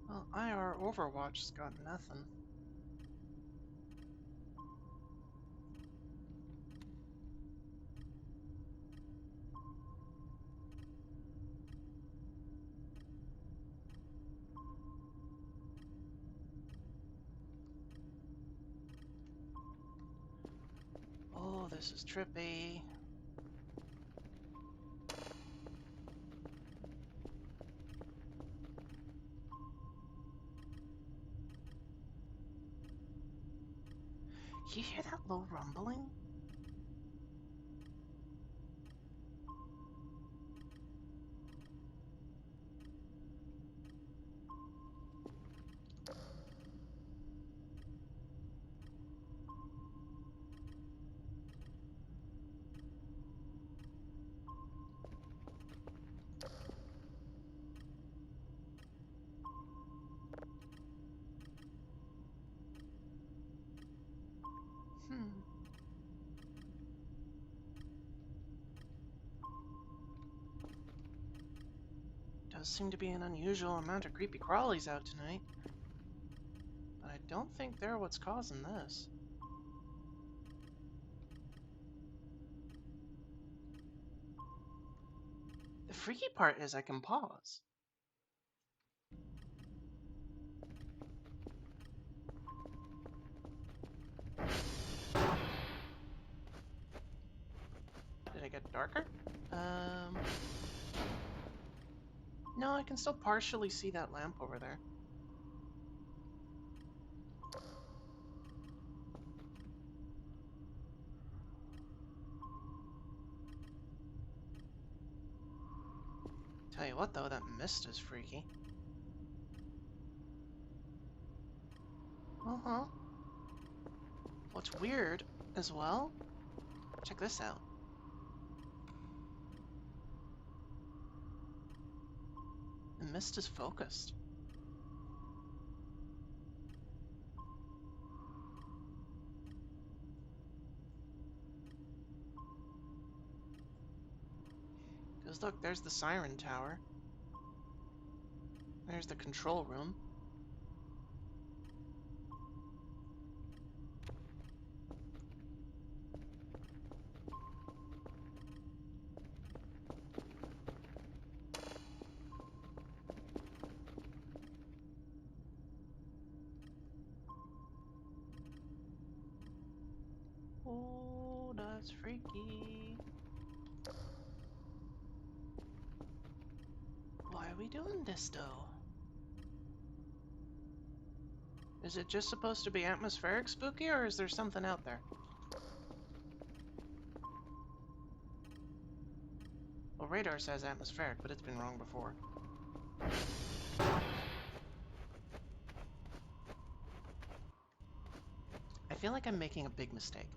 Well, IR Overwatch's got nothing. Oh, this is trippy. You hear that low rumbling? Hmm. Does seem to be an unusual amount of creepy crawlies out tonight. But I don't think they're what's causing this. The freaky part is I can pause. Did it get darker? No, I can still partially see that lamp over there. Tell you what though, that mist is freaky. Uh-huh. What's weird as well. Check this out. The mist is focused. Because look, there's the siren tower. There's the control room. Oh, that's freaky. Why are we doing this, though? Is it just supposed to be atmospheric spooky, or is there something out there? Well, radar says atmospheric, but it's been wrong before. I feel like I'm making a big mistake.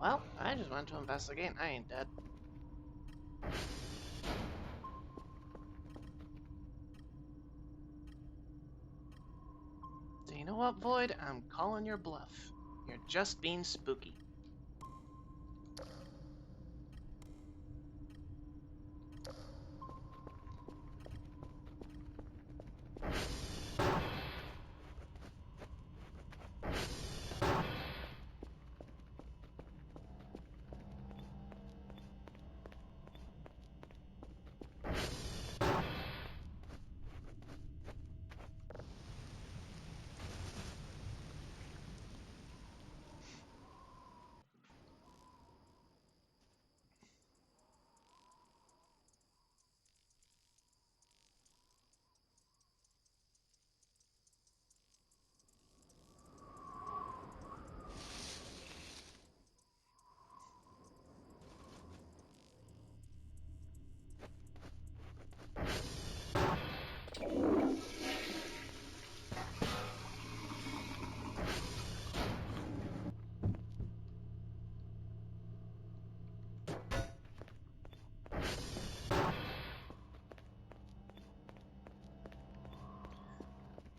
Well, I just went to investigate. I ain't dead. So you know what, Void? I'm calling your bluff. You're just being spooky.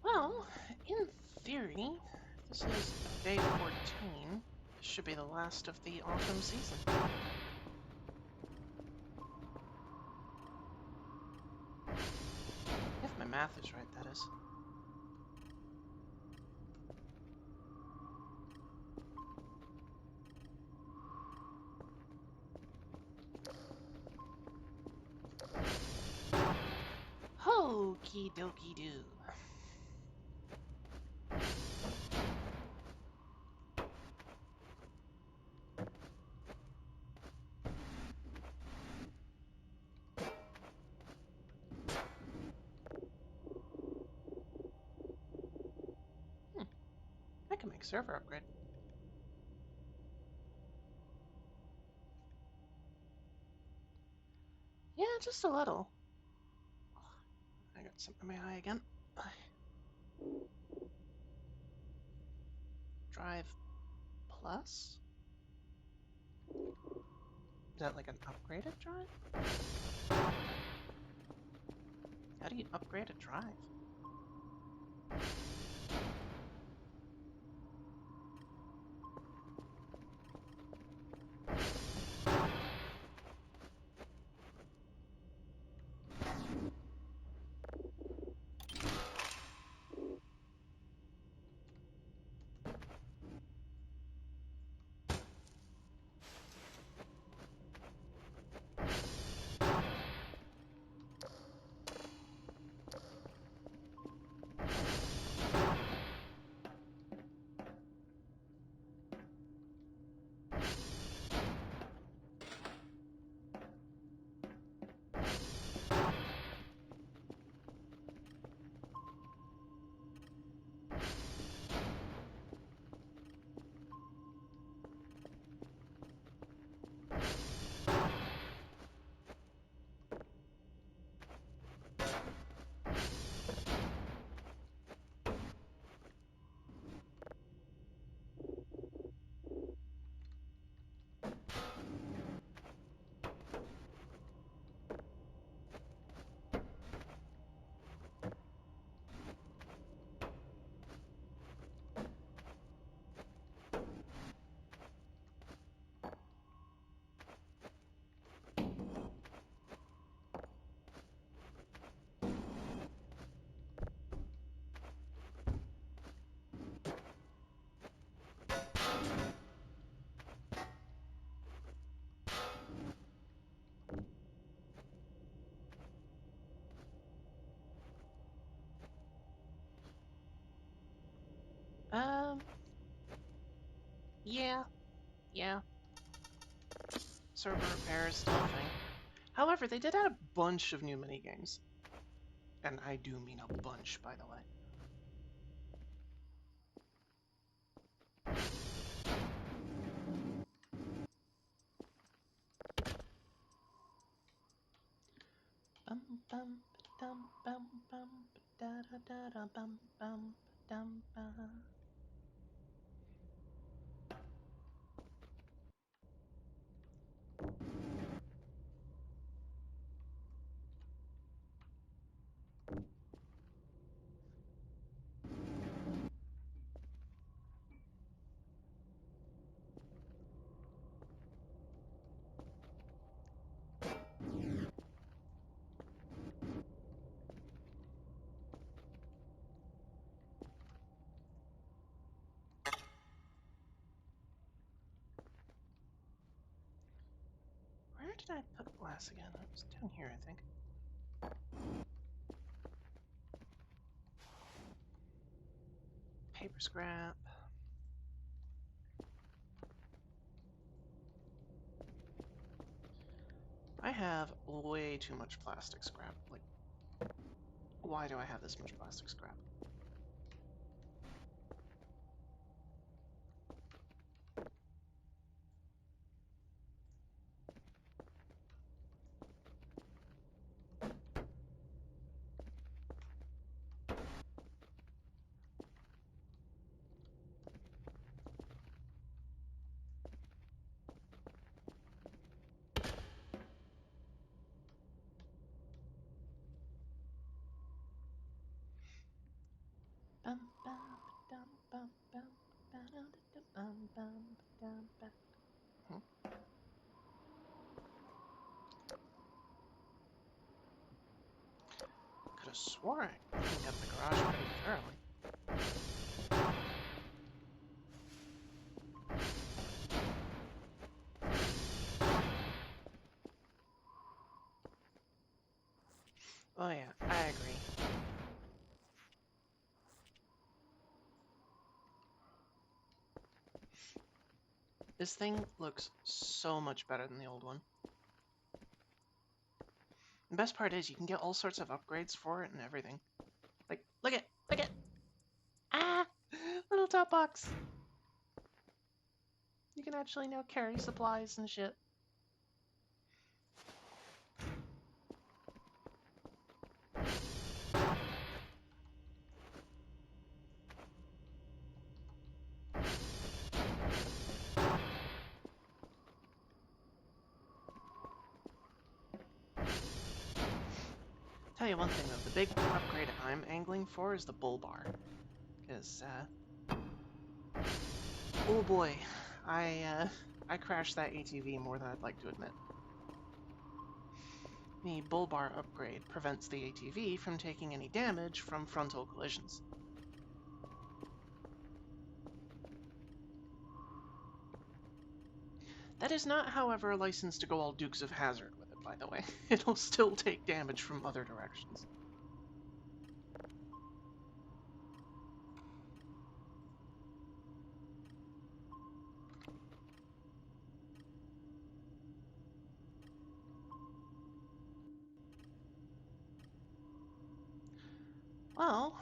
Well, in theory, this is day 14. This should be the last of the autumn season. If my math is right, that is. Okie Okie dokie do. I can make server upgrade. Yeah, just a little. I got something in my eye again. Drive Plus? Is that like an upgraded drive? How do you upgrade a drive? Um, yeah. Server repair is still a thing. However, they did add a bunch of new minigames. And I do mean a bunch, by the way. Bum bum dum bum bum da da da da bum bum dum bum. Where did I put glass again? It was down here, I think. Paper scrap. I have way too much plastic scrap. Like, why do I have this much plastic scrap? Bum bum dum bum bum ba da da bum bum dum bum. Could have swore I cleaned up the garage pretty thoroughly. Oh yeah, I agree. This thing looks so much better than the old one. The best part is you can get all sorts of upgrades for it and everything. Like, look at! Ah! Little top box! You can actually now carry supplies and shit. Tell you one thing though, the big upgrade I'm angling for is the bull bar. Because, oh boy, I crashed that ATV more than I'd like to admit. The bull bar upgrade prevents the ATV from taking any damage from frontal collisions. That is not, however, a license to go all Dukes of Hazzard with it, by the way. It'll still take damage from other directions. Well,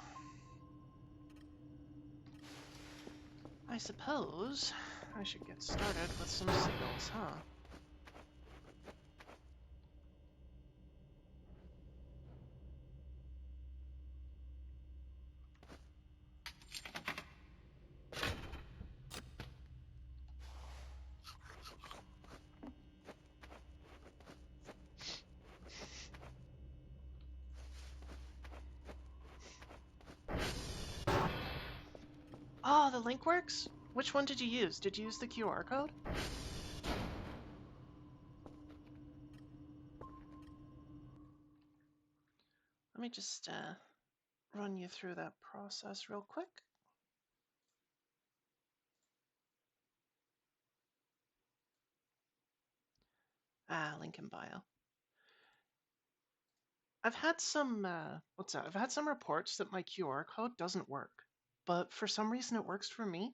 I suppose I should get started with some signals, huh? Oh, the link works? Which one did you use? Did you use the QR code? Let me just run you through that process real quick. Link in bio. I've had some, what's that? I've had some reports that my QR code doesn't work, but for some reason it works for me.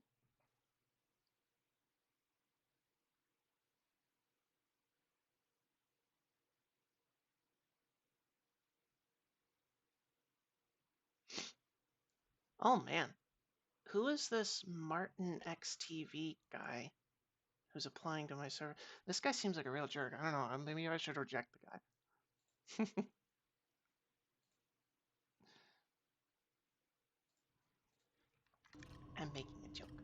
Oh man, who is this Martin XTV guy who's applying to my server? This guy seems like a real jerk. I don't know, maybe I should reject the guy. I'm making a joke.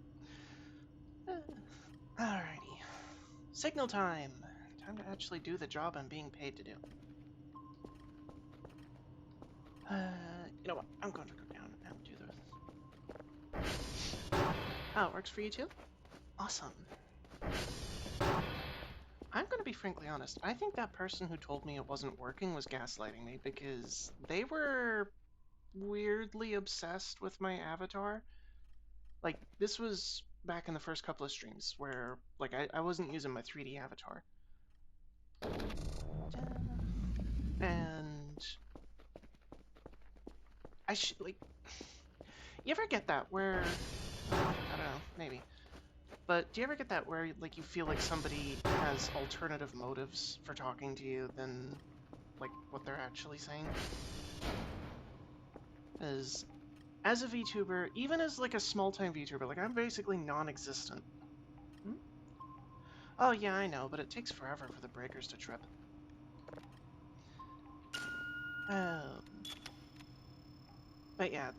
Alrighty. Signal time! Time to actually do the job I'm being paid to do. You know what? I'm going to go down and do this. Oh, it works for you too? Awesome. I'm going to be frankly honest. I think that person who told me it wasn't working was gaslighting me because they were weirdly obsessed with my avatar. Like, this was back in the first couple of streams where, like, I wasn't using my 3D avatar. And I should, like, you ever get that where, I don't know, maybe. But do you ever get that where, like, you feel like somebody has alternative motives for talking to you than, like, what they're actually saying? As a VTuber, even as, like, a small-time VTuber, like, I'm basically non-existent. Hmm? Oh, yeah, I know, but it takes forever for the breakers to trip. But yeah,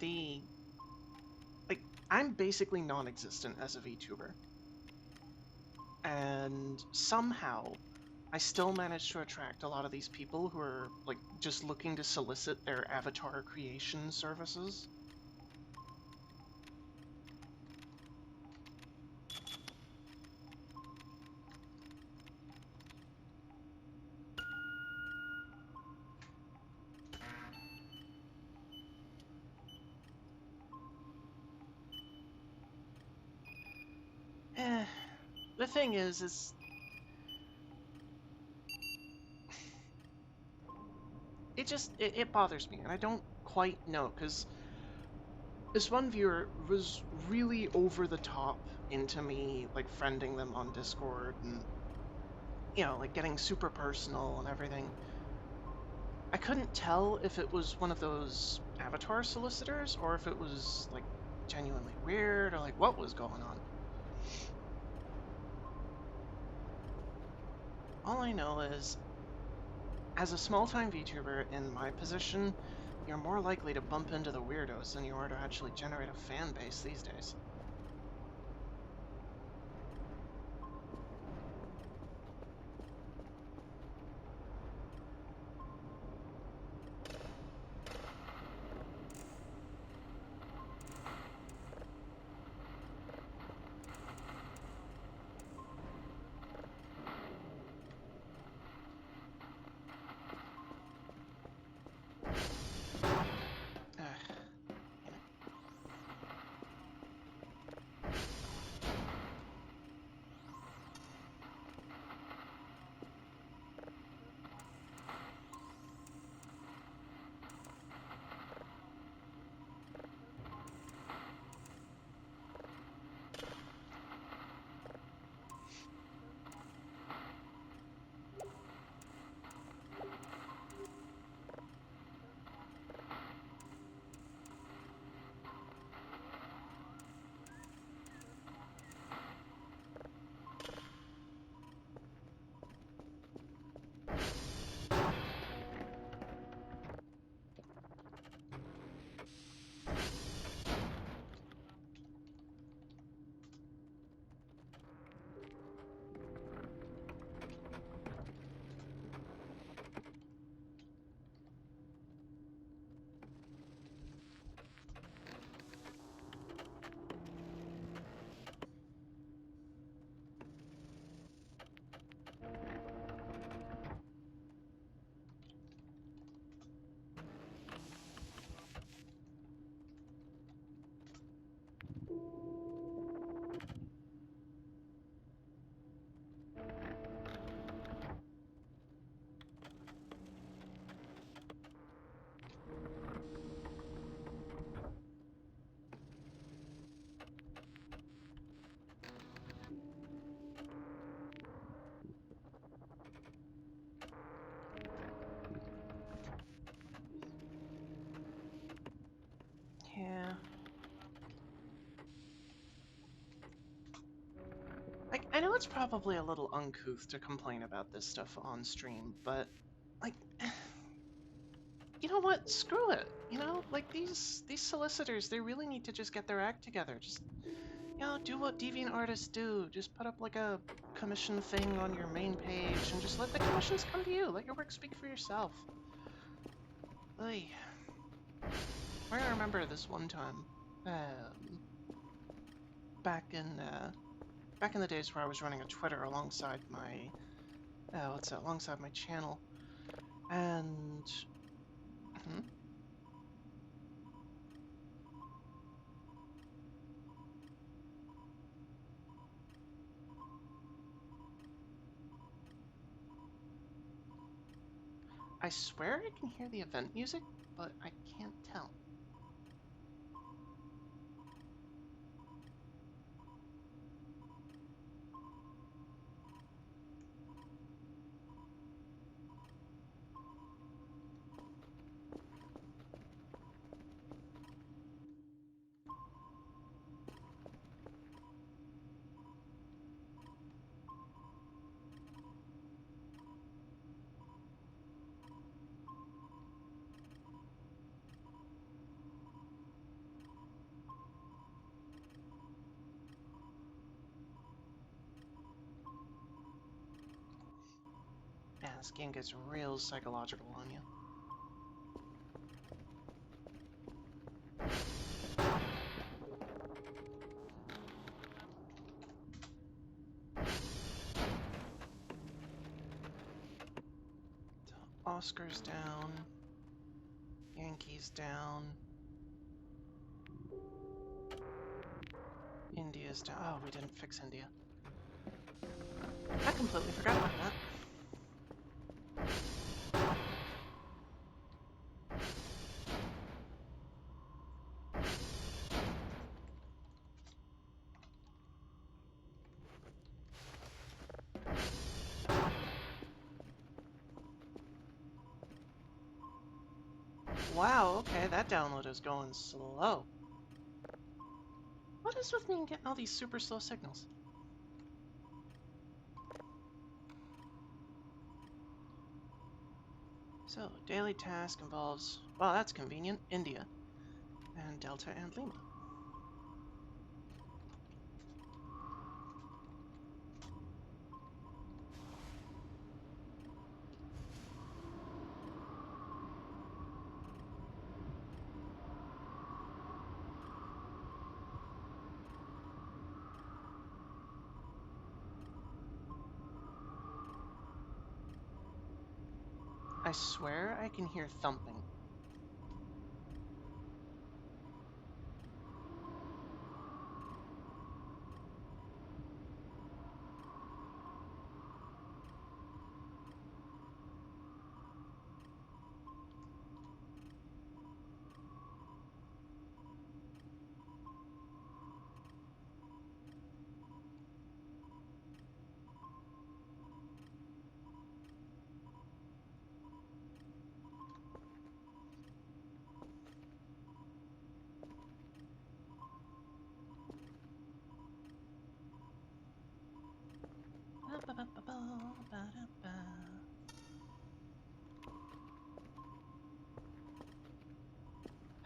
like, I'm basically non-existent as a VTuber. And somehow, I still managed to attract a lot of these people who are, like, just looking to solicit their avatar creation services. The thing is it bothers me, and I don't quite know, because this one viewer was really over the top into me, like, friending them on Discord and, you know, like, getting super personal and everything. I couldn't tell if it was one of those avatar solicitors or if it was, like, genuinely weird or, like, what was going on. All I know is, as a small-time VTuber in my position, you're more likely to bump into the weirdos than you are to actually generate a fan base these days. Yeah. Like, I know it's probably a little uncouth to complain about this stuff on stream, but, like, you know what? Screw it. You know, like, these solicitors, they really need to just get their act together. Just, you know, do what deviant artists do. Just put up, like, a commission thing on your main page and just let the commissions come to you. Let your work speak for yourself. Oy. I remember this one time, back in the days where I was running a Twitter alongside my, alongside my channel, and, hmm? I swear I can hear the event music, but I can't tell. Yeah, this game gets real psychological on you. Oscar's down. Yankees down. India's down. Oh, we didn't fix India. I completely forgot about that. Wow, okay, that download is going slow. What is with me and getting all these super slow signals? So, daily task involves, well, that's convenient, India, and Delta and Lima. I swear I can hear thumping.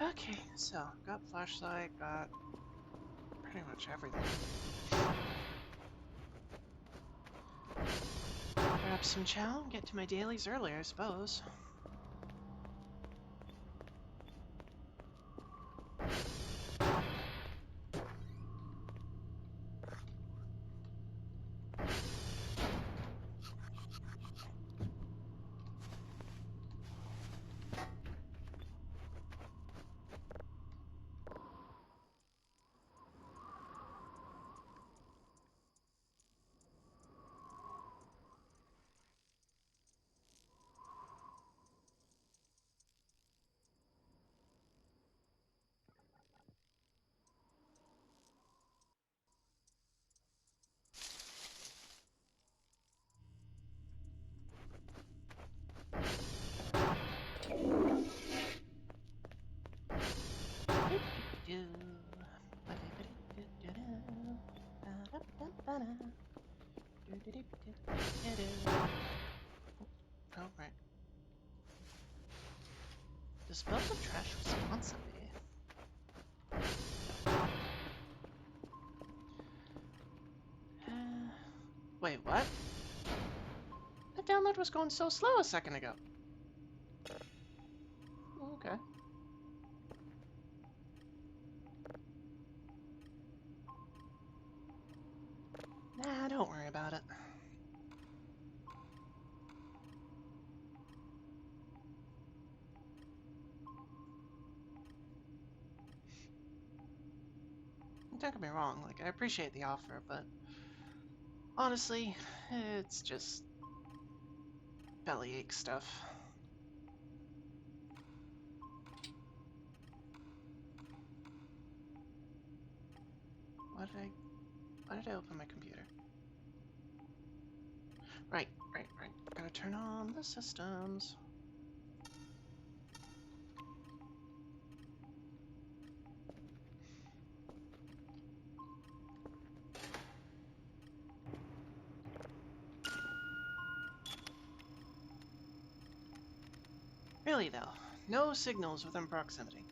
Okay, so got flashlight, got pretty much everything. Grab some chow and get to my dailies early, I suppose. Oh, right. Dispose of trash responsibly. Wait, what? The download was going so slow a second ago. Okay. Nah, don't worry about it. Don't get me wrong, like, I appreciate the offer, but honestly, it's just bellyache stuff. Why did I open my computer? Right. Gotta turn on the systems. Really though, no signals within proximity.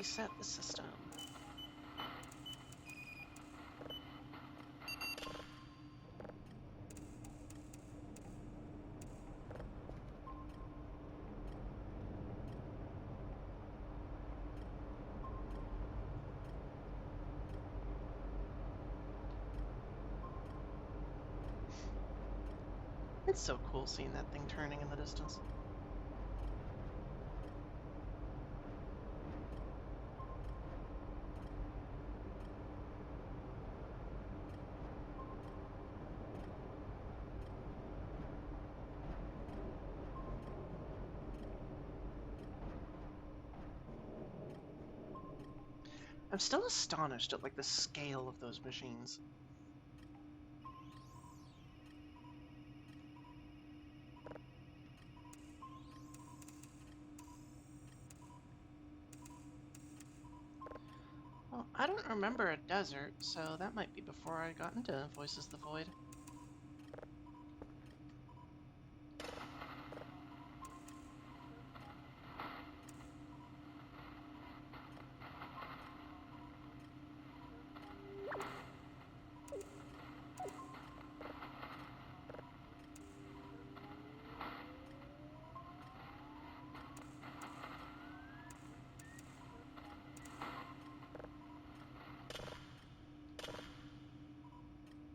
reset the system. It's so cool seeing that thing turning in the distance. I'm still astonished at like the scale of those machines. Well, I don't remember a desert, so that might be before I got into Voices of the Void.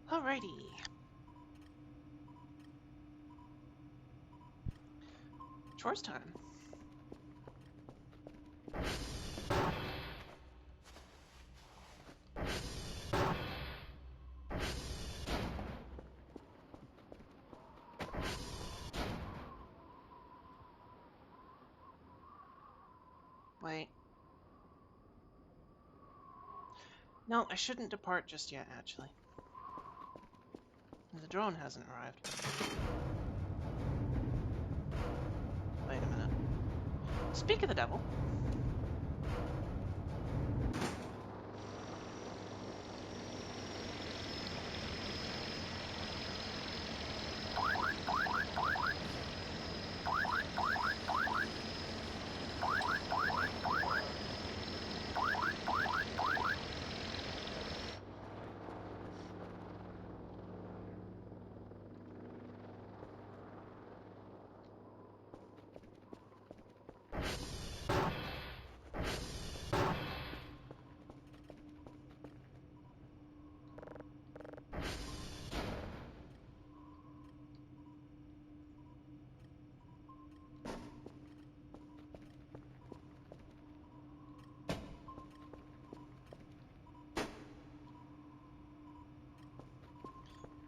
Alrighty. Chores time. Wait. No, I shouldn't depart just yet, actually. The drone hasn't arrived. Wait a minute. Speak of the devil.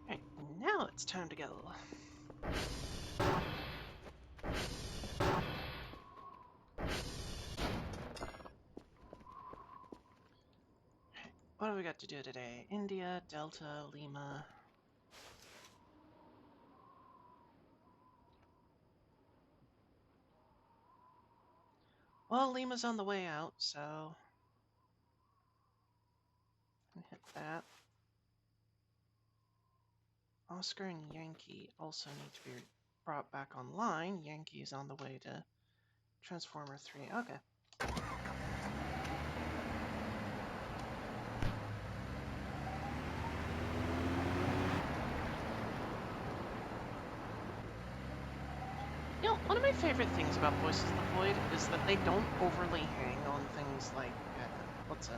Right, now it's time to go. What do we got to do today? India, Delta, Lima. Well, Lima's on the way out, so hit that. Oscar and Yankee also need to be brought back online. Yankee's on the way to Transformer 3. Okay. You know, one of my favorite things about Voices of the Void is that they don't overly hang on things like, what's it?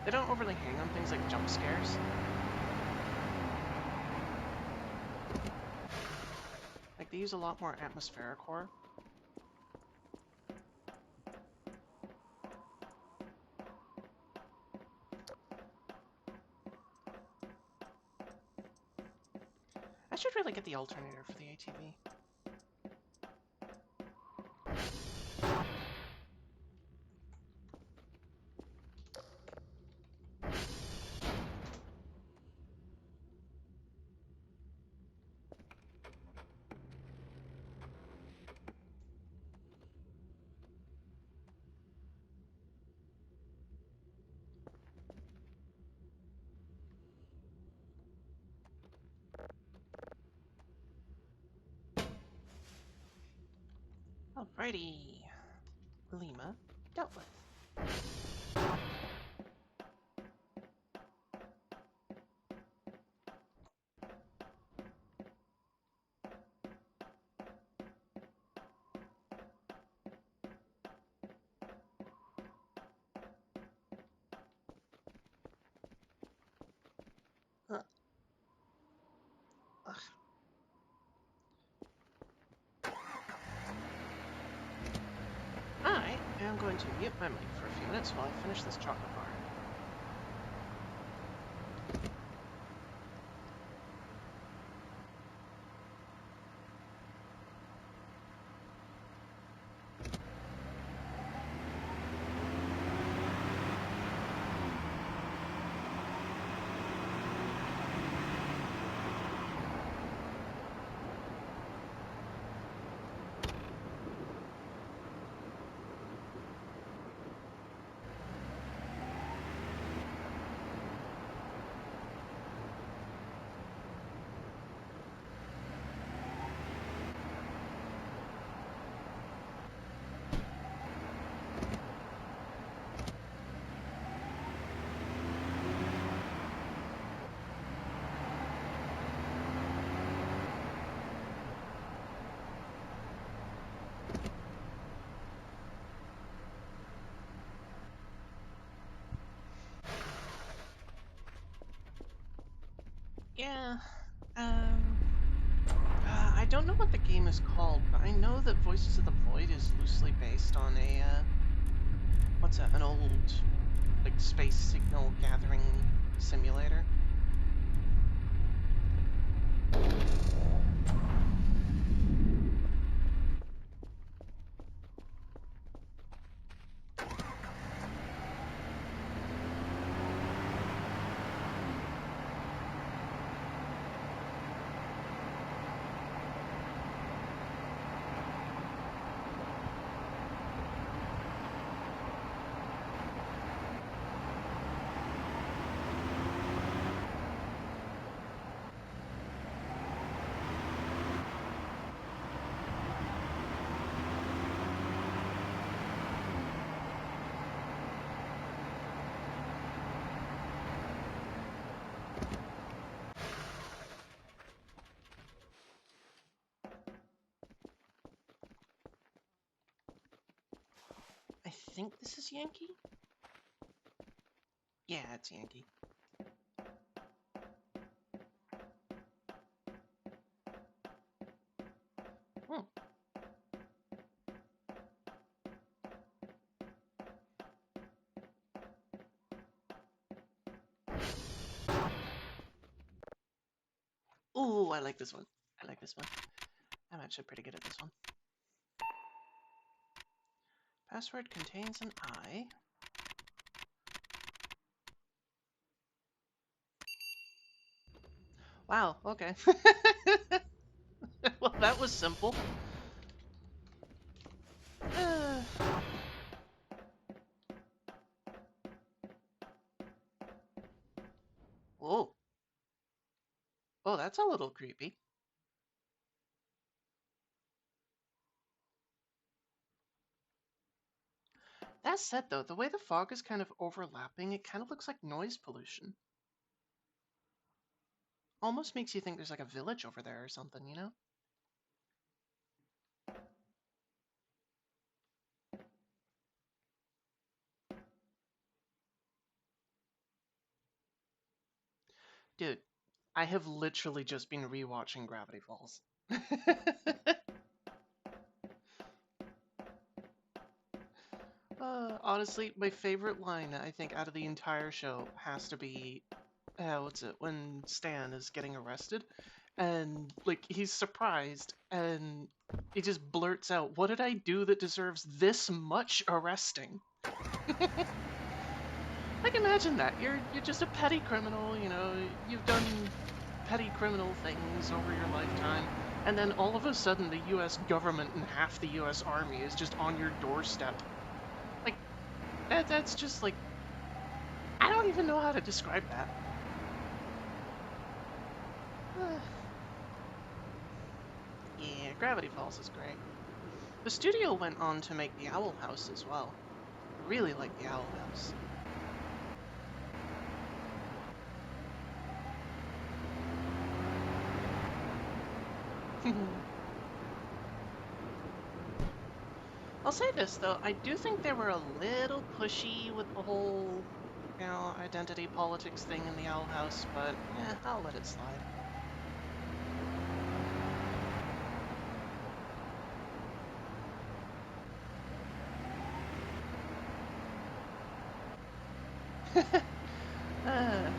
They don't overly hang on things like jump scares. Like, they use a lot more atmospheric horror. I should really get the alternator for the ATV. Alrighty. Lima dealt with. going to mute my mic for a few minutes while I finish this chocolate bar. Yeah, I don't know what the game is called, but I know that Voices of the Void is loosely based on a, what's that, an old, like, space signal gathering simulator. I think this is Yankee? Yeah, it's Yankee. Hmm. Ooh, I like this one. I like this one. I'm actually pretty good at this one. Password contains an I. Wow, okay. Well, that was simple. Oh. Oh, that's a little creepy. That said, though, the way the fog is kind of overlapping, it kind of looks like noise pollution. Almost makes you think there's like a village over there or something, you know? Dude, I have literally just been rewatching Gravity Falls. Honestly, my favorite line, I think, out of the entire show has to be, what's it, when Stan is getting arrested, and, like, he's surprised, and he just blurts out, "What did I do that deserves this much arresting?" Like, imagine that. You're just a petty criminal, you know, you've done petty criminal things over your lifetime, and then all of a sudden the US government and half the US Army is just on your doorstep. Like, that's just like, I don't even know how to describe that. Yeah, Gravity Falls is great. The studio went on to make the Owl House as well. I really like the Owl House. I'll say this, though, I do think they were a little pushy with the whole, you know, identity politics thing in the Owl House, but, I'll let it slide. uh,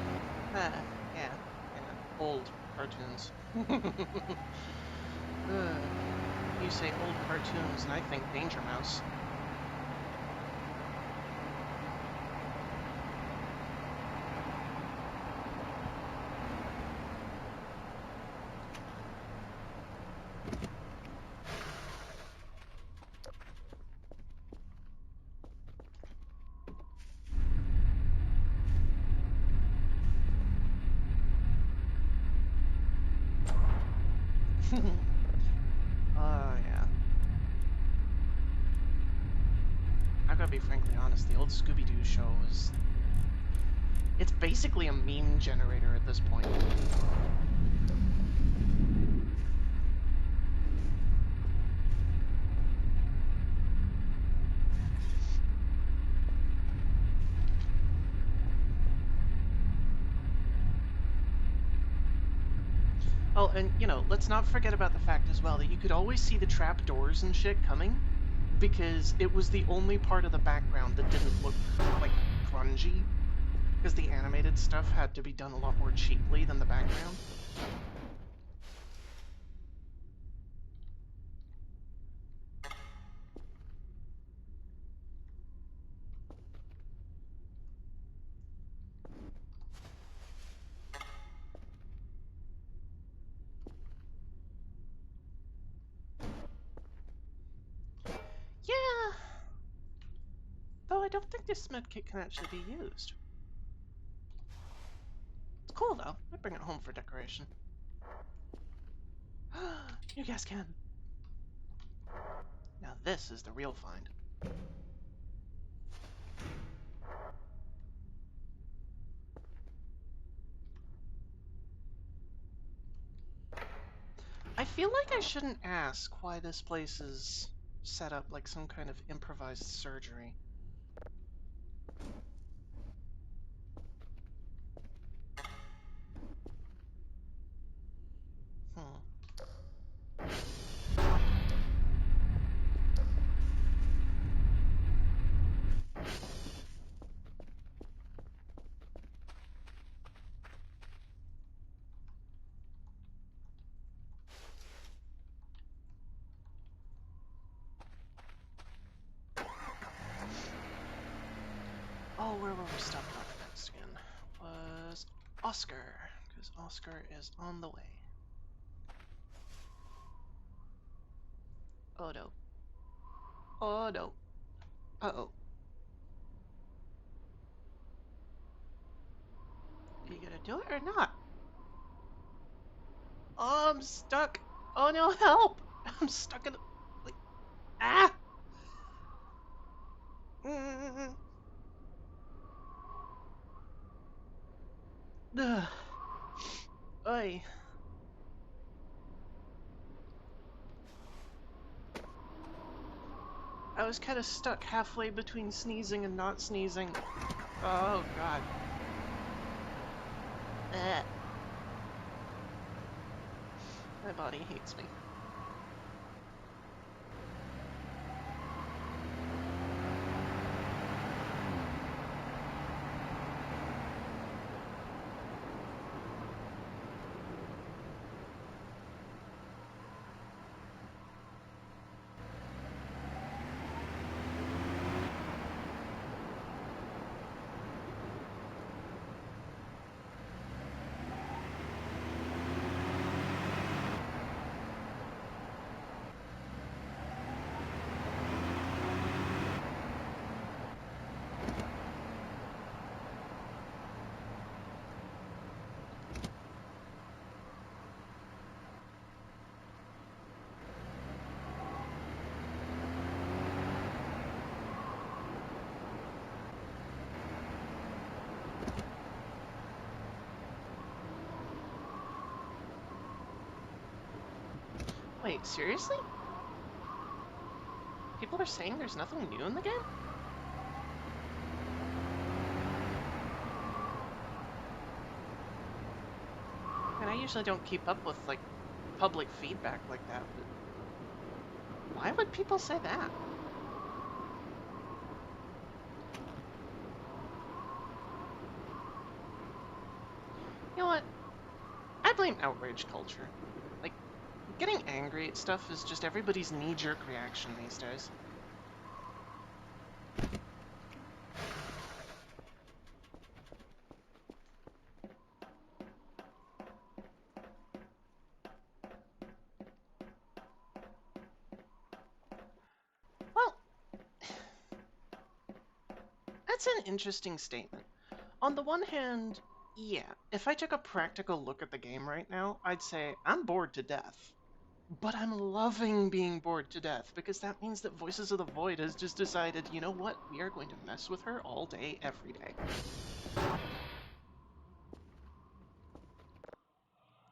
yeah, old cartoons. You say old cartoons, and I think Danger Mouse. Yeah. I gotta be frankly honest, the old Scooby-Doo show is... It's basically a meme generator at this point. Oh, and, you know, let's not forget about the fact as well that you could always see the trap doors and shit coming, because it was the only part of the background that didn't look, like, grungy, because the animated stuff had to be done a lot more cheaply than the background. Yeah, though I don't think this medkit can actually be used. It's cool, though. I'd bring it home for decoration. You guys can. Now this is the real find. I feel like I shouldn't ask why this place is set up like some kind of improvised surgery. Hmm. Oh, where were we stopping off next again? Was Oscar, because Oscar is on the way. Oh no. Oh no. Uh-oh. Are you gonna do it or not? Oh, I'm stuck. Oh no, help! I'm stuck in the... Like, ah! Mm. Ugh. Oy. I was kind of stuck halfway between sneezing and not sneezing. Oh god. Eh. My body hates me. Wait, seriously? People are saying there's nothing new in the game? And I usually don't keep up with, like, public feedback like that, but... Why would people say that? I blame outrage culture. Like, getting angry at stuff is just everybody's knee-jerk reaction these days. Well, that's an interesting statement. On the one hand, yeah, if I took a practical look at the game right now, I'd say I'm bored to death. But I'm loving being bored to death, because that means that Voices of the Void has just decided, you know what, we are going to mess with her all day, every day.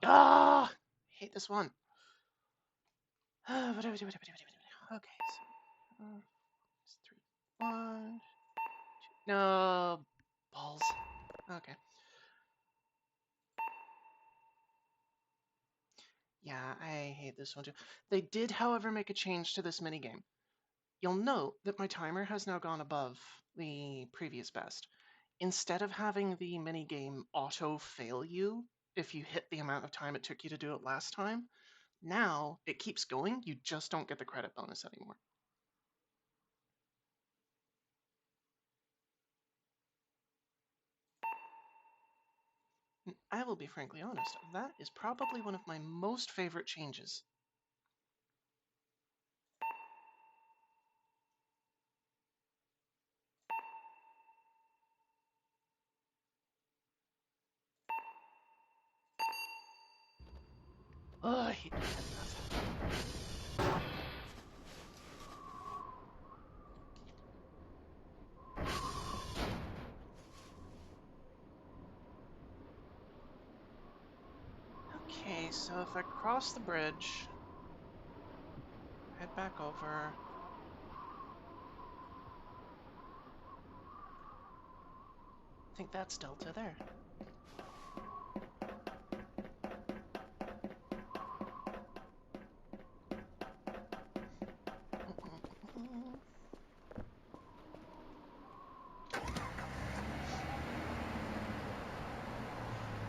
Ah! Hate this one. Okay, so... 3, 1... No... Balls. Okay. Yeah, I hate this one too. They did, however, make a change to this minigame. You'll note that my timer has now gone above the previous best. Instead of having the minigame auto-fail you if you hit the amount of time it took you to do it last time, now it keeps going, you just don't get the credit bonus anymore. I will be frankly honest, that is probably one of my most favorite changes. Oh, I hate that stuff. Okay, so if I cross the bridge, head back over. I think that's Delta there.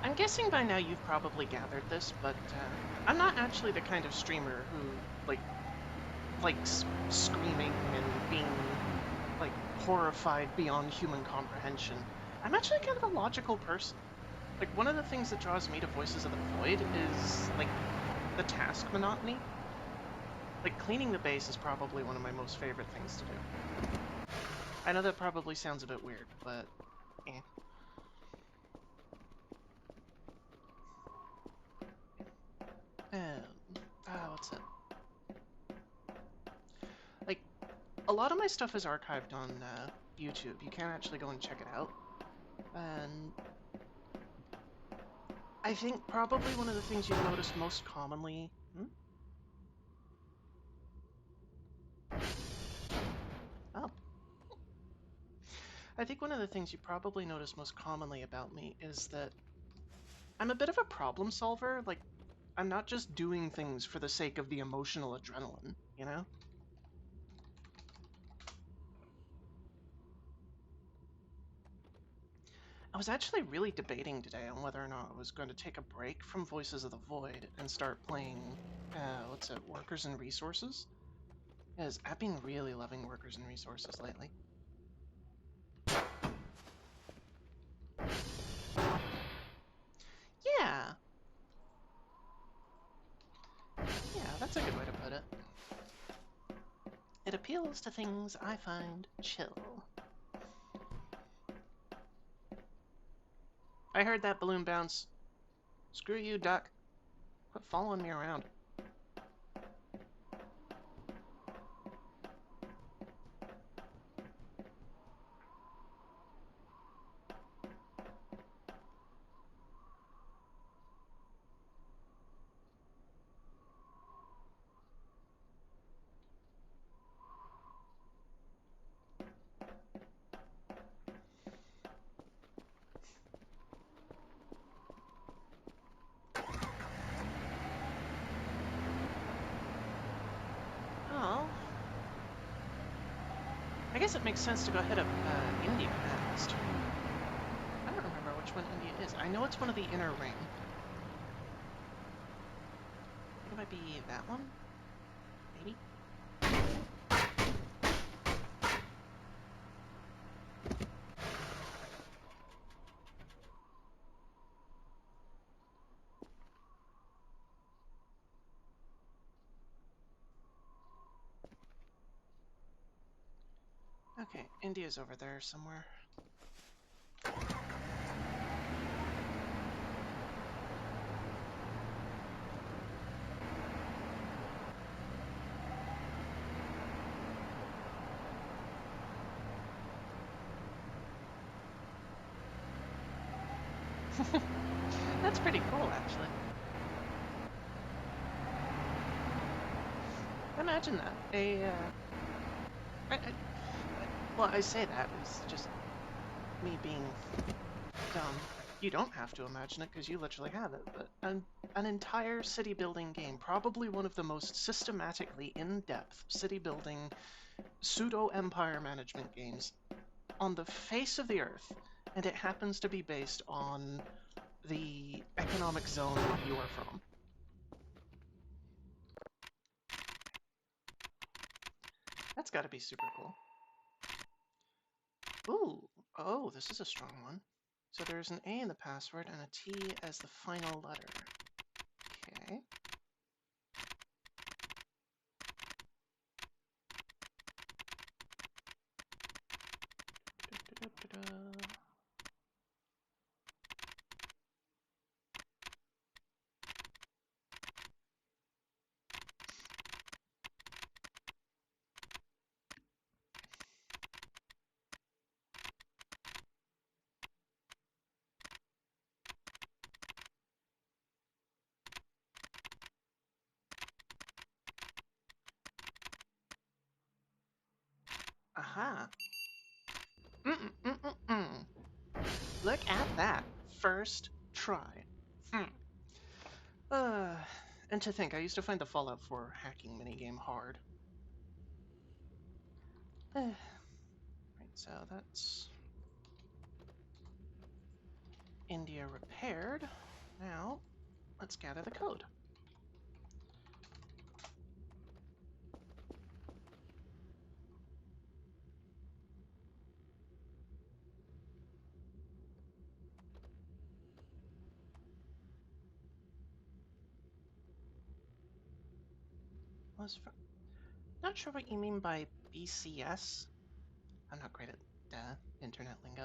I'm guessing by now you've probably gathered this, but I'm not actually the kind of streamer who, likes screaming and being, horrified beyond human comprehension. I'm actually kind of a logical person. One of the things that draws me to Voices of the Void is, the task monotony. Cleaning the base is probably one of my most favorite things to do. I know that probably sounds a bit weird, but eh. What's it? A lot of my stuff is archived on YouTube. You can actually go and check it out. And I think probably one of the things you've noticed most commonly... Oh. I think one of the things you probably notice most commonly about me is that I'm a bit of a problem solver. I'm not just doing things for the sake of the emotional adrenaline, you know? I was actually really debating today on whether or not I was going to take a break from Voices of the Void and start playing, Workers and Resources? Because I've been really loving Workers and Resources lately. Yeah. Yeah, that's a good way to put it. It appeals to things I find chill. I heard that balloon bounce. Screw you, duck. Quit following me around. Oh. I guess it makes sense to go hit up India next. I don't remember which one India is. I know it's one of the inner ring. might be that one? Maybe? Okay, India's over there somewhere. That's pretty cool, actually. Imagine that. Well, I say that is just me being dumb. You don't have to imagine it because you literally have it, but an entire city building game, probably one of the most systematically in-depth city building pseudo-empire management games on the face of the earth, and it happens to be based on the economic zone that you are from. That's got to be super cool. Ooh, oh, this is a strong one. So there's an A in the password and a T as the final letter. Okay. Da-da-da-da-da. Aha. Mm-mm-mm-mm-mm. Look at that. First try. Uh, and to think, I used to find the Fallout 4 hacking minigame hard. Right, so that's India repaired. Now, let's gather the code. Not sure what you mean by BCS. I'm not great at internet lingo.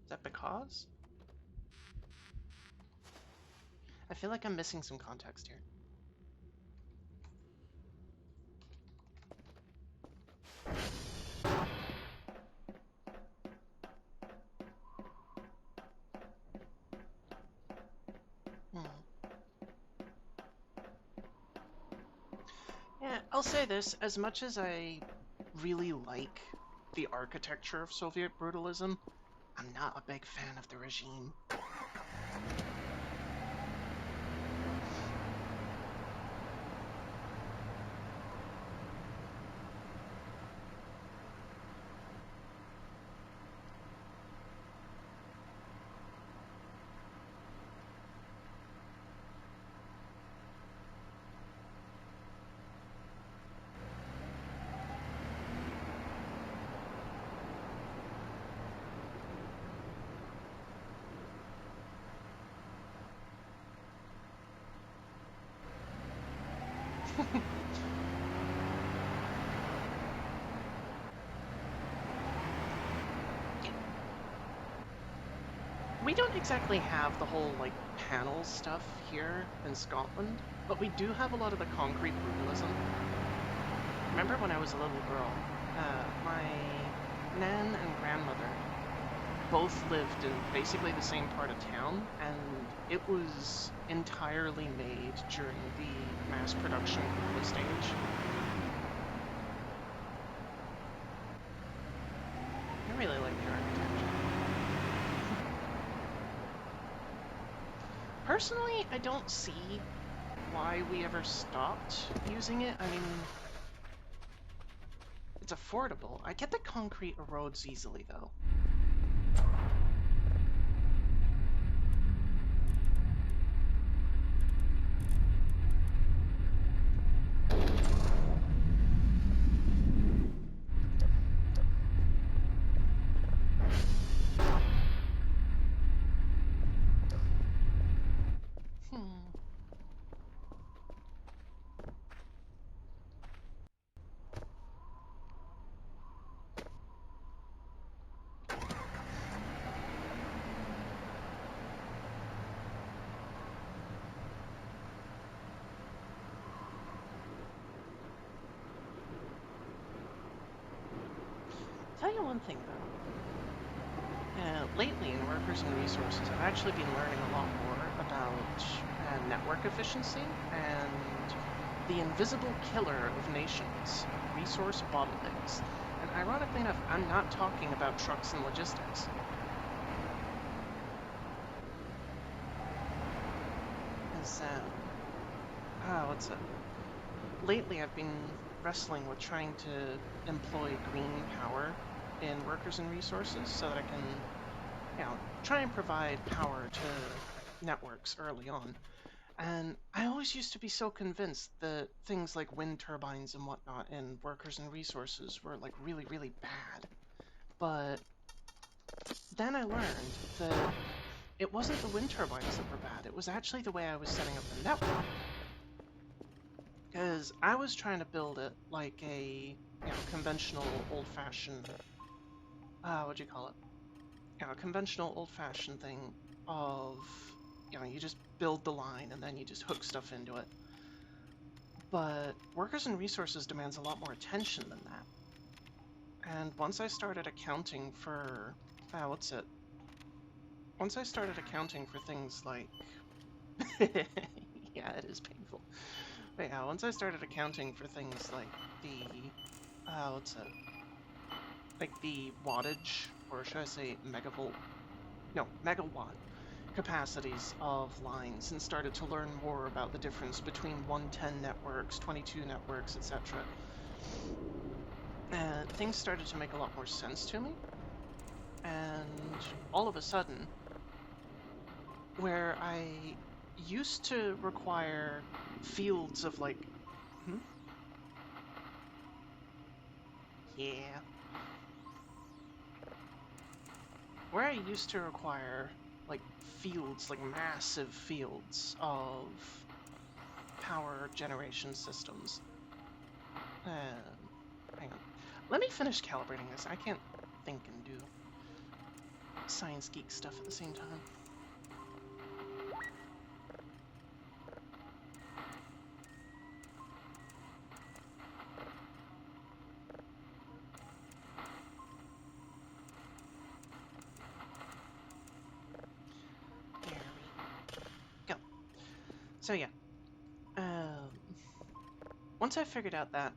Is that because? I feel like I'm missing some context here. Yeah, I'll say this, as much as I really like the architecture of Soviet brutalism, I'm not a big fan of the regime. We don't exactly have the whole, like, panel stuff here in Scotland, but we do have a lot of the concrete brutalism. Remember when I was a little girl, my nan and grandmother both lived in basically the same part of town, and it was entirely made during the mass production guerrilla stage. I really like the architecture. Personally, I don't see why we ever stopped using it. I mean, it's affordable. I get that concrete erodes easily, though. tell you one thing though. Lately in Workers and Resources, I've actually been learning a lot more about network efficiency and the invisible killer of nations, resource bottlenecks. And ironically enough, I'm not talking about trucks and logistics. As, what's it? Lately I've been wrestling with trying to employ green power in Workers and Resources so that I can, try and provide power to networks early on. And I always used to be so convinced that things like wind turbines and whatnot in Workers and Resources were like really, really bad. But then I learned that it wasn't the wind turbines that were bad, it was actually the way I was setting up the network. Because I was trying to build it like a, conventional old-fashioned, what'd you call it? A conventional old-fashioned thing of, you just build the line and then you just hook stuff into it. But Workers and Resources demands a lot more attention than that. And once I started accounting for, Once I started accounting for things like, yeah, it is painful. But yeah, once I started accounting for things like the, like the wattage, or should I say megavolt, no, megawatt capacities of lines, and started to learn more about the difference between 110 networks, 22 networks, etc. Things started to make a lot more sense to me, and all of a sudden, where I used to require fields of like, yeah, where I used to require like fields, like massive fields of power generation systems. Hang on. Let me finish calibrating this. I can't think and do science geek stuff at the same time. There we go. So yeah, once I figured out that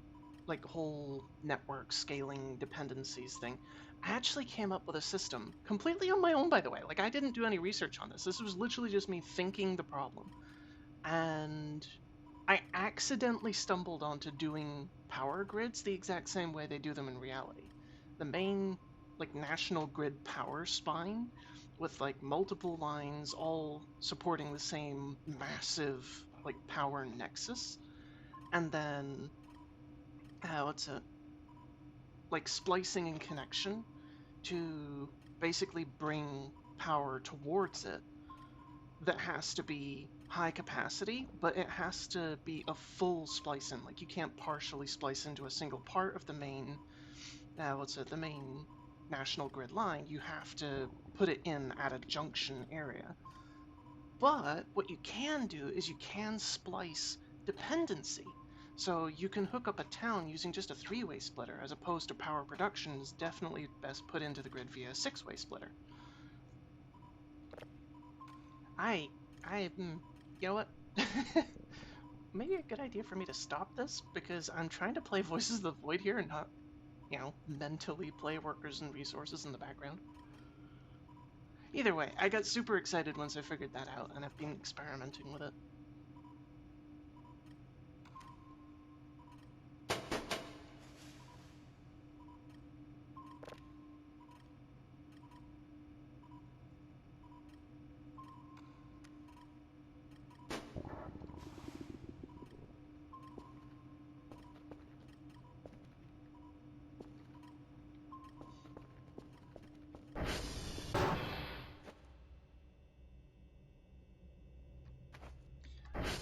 like whole network scaling dependencies thing, I actually came up with a system completely on my own, by the way. Like I didn't do any research on this. This was literally just me thinking the problem. And I accidentally stumbled onto doing power grids the exact same way they do them in reality. The main, like, national grid power spine with, like, multiple lines all supporting the same massive, like, power nexus. And then, like, splicing and connection to basically bring power towards it that has to be high capacity, but it has to be a full splice in. Like you can't partially splice into a single part of the main, the main national grid line. You have to put it in at a junction area. But what you can do is you can splice dependency. So you can hook up a town using just a 3-way splitter, as opposed to power production is definitely best put into the grid via a 6-way splitter. I, you know what? Maybe a good idea for me to stop this, because I'm trying to play Voices of the Void here and not, mentally play Workers and Resources in the background. Either way, I got super excited once I figured that out, and I've been experimenting with it.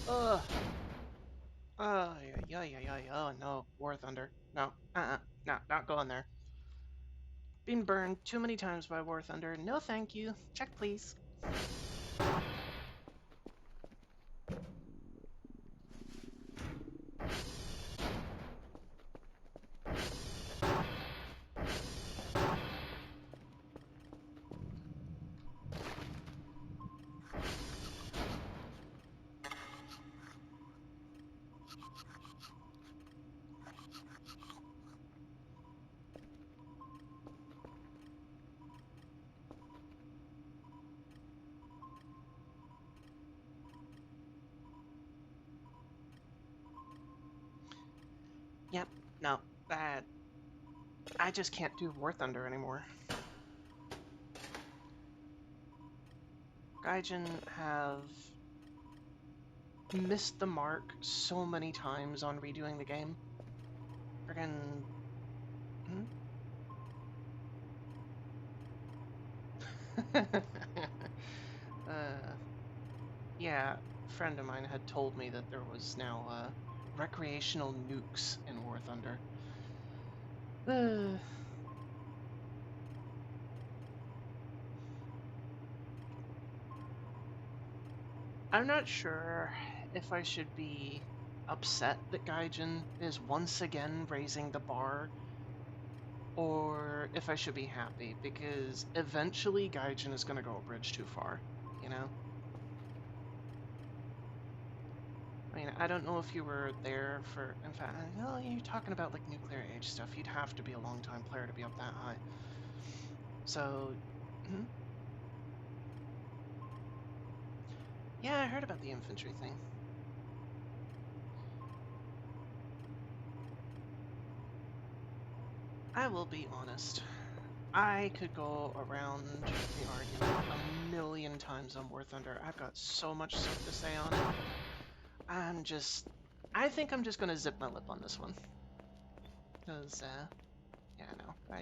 Ugh. Oh, no. War Thunder. No. No, not going there. Been burned too many times by War Thunder. No thank you. Check, please. No, that I just can't do War Thunder anymore. Gaijin have missed the mark so many times on redoing the game. Friggin'... Hmm? Yeah, a friend of mine had told me that there was now recreational nukes in War Thunder. I'm not sure if I should be upset that Gaijin is once again raising the bar, or if I should be happy, because eventually Gaijin is going to go a bridge too far, you know? I mean, I don't know if you were there for, in fact, well, you're talking about like nuclear age stuff. You'd have to be a long-time player to be up that high. So, yeah, I heard about the infantry thing. I will be honest. I could go around the argument a million times on War Thunder. I've got so much stuff to say on it. I think I'm just gonna zip my lip on this one. Because, yeah, no,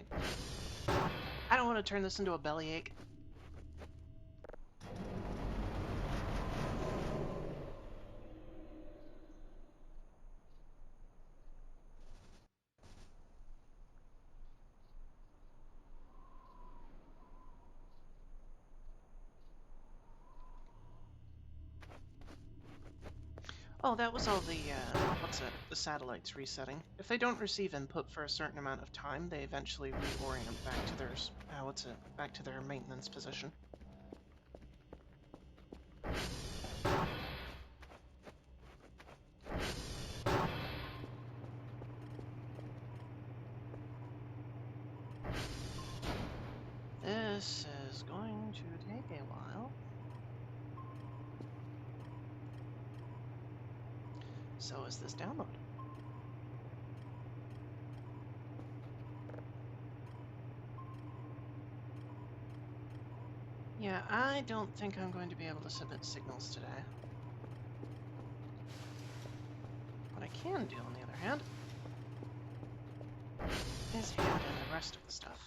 I don't want to turn this into a bellyache. Oh, that was all the, what's it? The satellites resetting. If they don't receive input for a certain amount of time, they eventually reorient back to their, back to their maintenance position. This is going to take a while. So is this download. Yeah, I don't think I'm going to be able to submit signals today. What I can do, on the other hand, is hand in the rest of the stuff.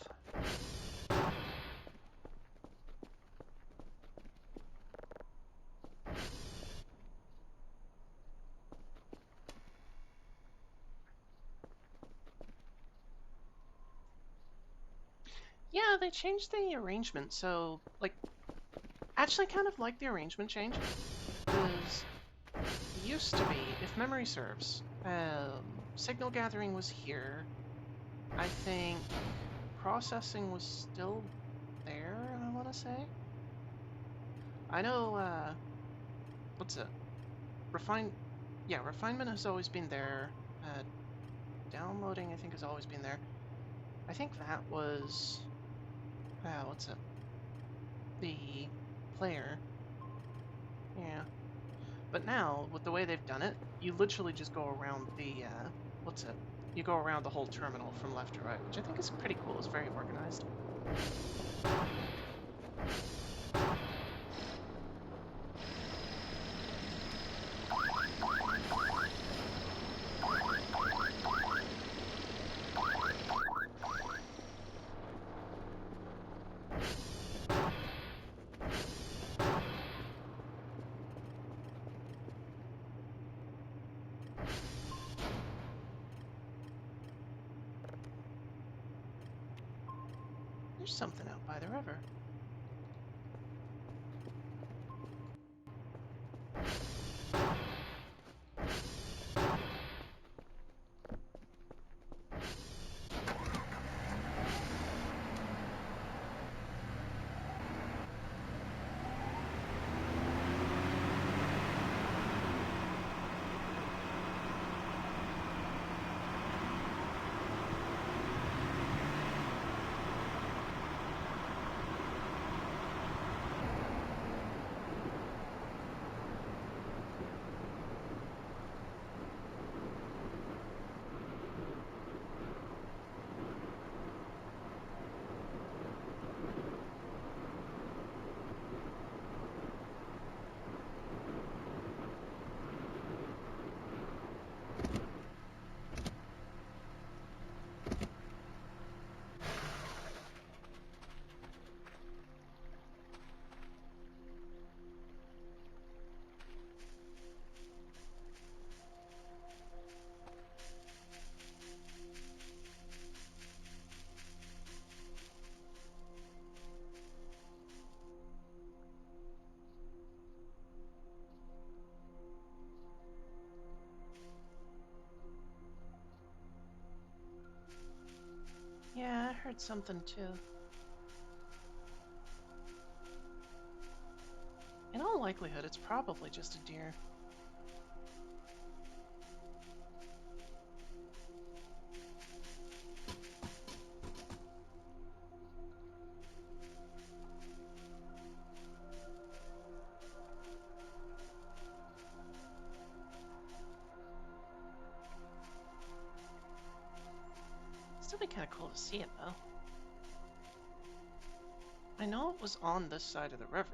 Yeah, they changed the arrangement, so, like, actually kind of like the arrangement change, because it used to be, if memory serves, signal gathering was here. I think processing was still there, I want to say. I know, what's it? Refinement has always been there. Downloading, I think, has always been there. I think that was, what's it? The player. Yeah. But now, with the way they've done it, you literally just go around the, what's it? You go around the whole terminal from left to right, which I think is pretty cool. It's very organized. There's something out by the river. heard something too. In all likelihood, it's probably just a deer. Still be kind of cool to see it, though. I know it was on this side of the river.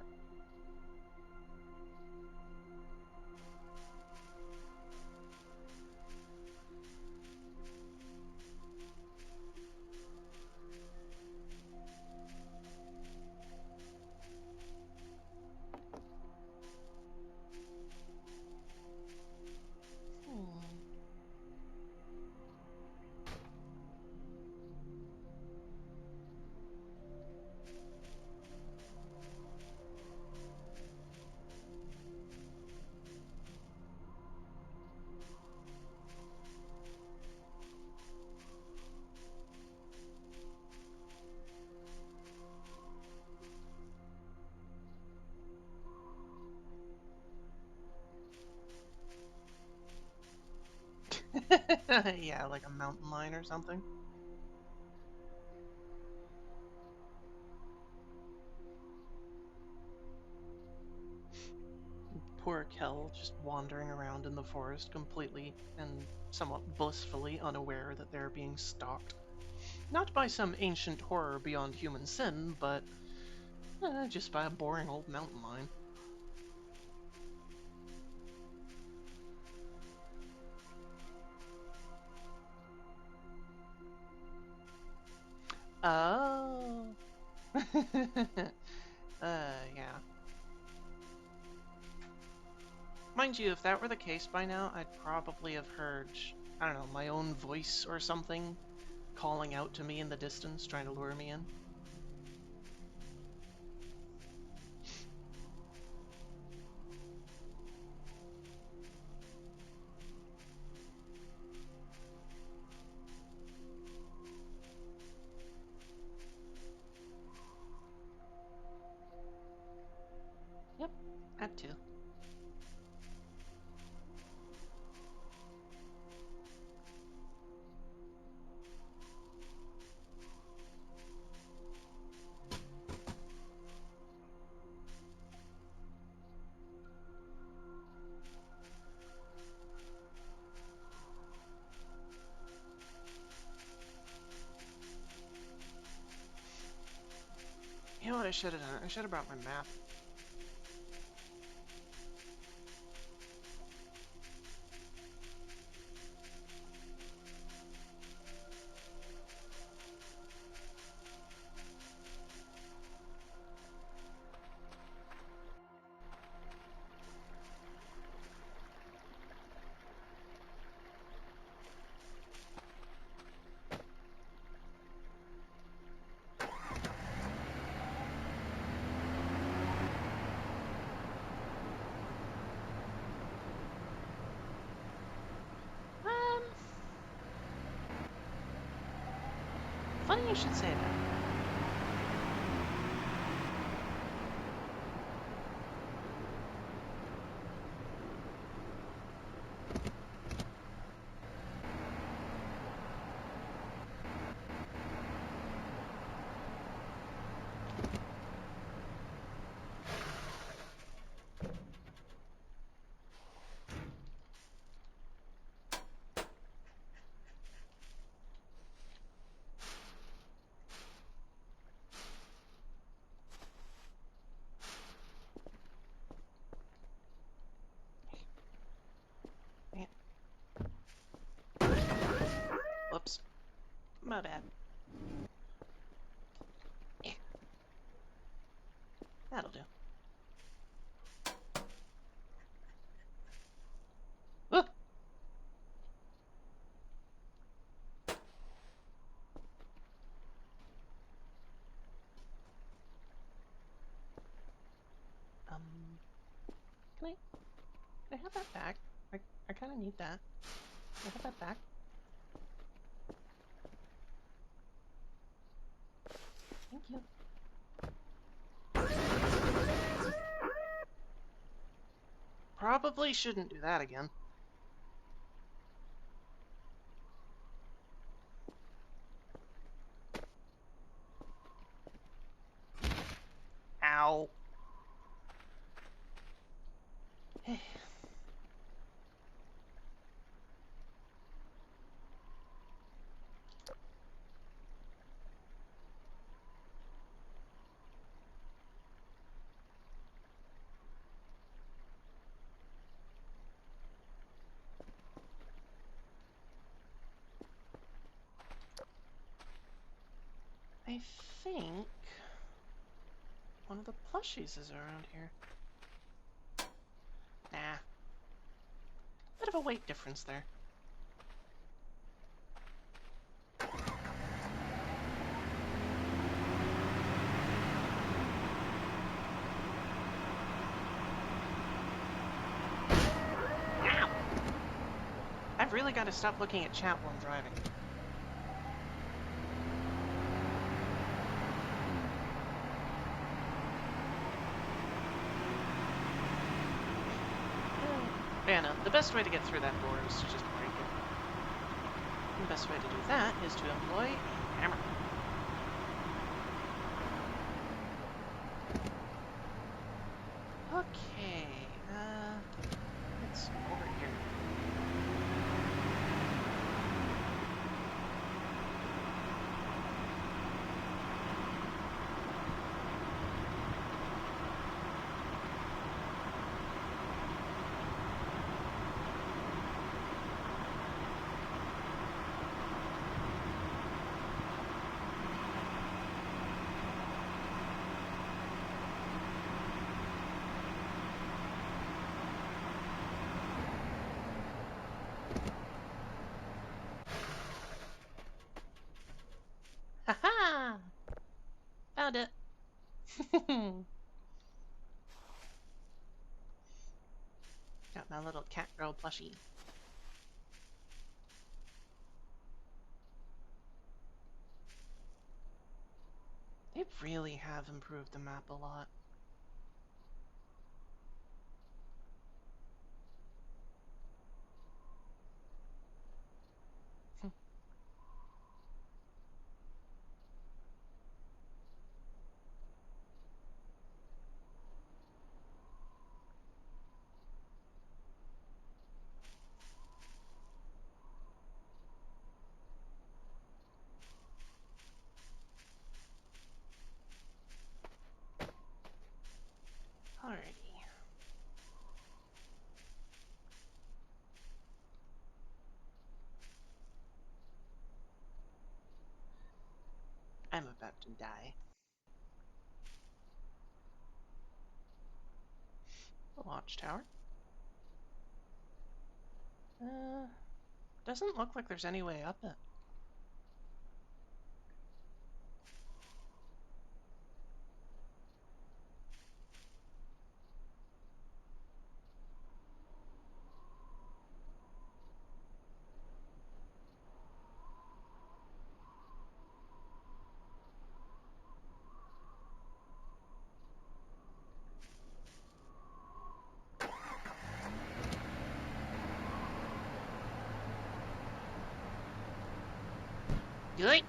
Yeah, like a mountain lion or something. Poor Kel just wandering around in the forest completely and somewhat blissfully unaware that they're being stalked. Not by some ancient horror beyond human sin, but just by a boring old mountain lion. Oh. Yeah. Mind you, if that were the case by now, I'd probably have heard, I don't know, my own voice or something calling out to me in the distance, trying to lure me in. Yep, had to. You know what I should have done? I should have brought my map. Funny you should say that. Whoops. My bad. Yeah. That'll do. Can I have that back? I kind of need that. Can I have that back? Thank you. Probably shouldn't do that again. Ow. I think one of the plushies is around here. Nah. Bit of a weight difference there. Ow! I've really got to stop looking at chat while I'm driving. Yeah, no, the best way to get through that door is to just break it. And the best way to do that is to employ a hammer. Okay, let's go over here. Haha! Found it! Got my little cat girl plushie. They really have improved the map a lot. Alrighty. I'm about to die. The watchtower. Doesn't look like there's any way up it. Good.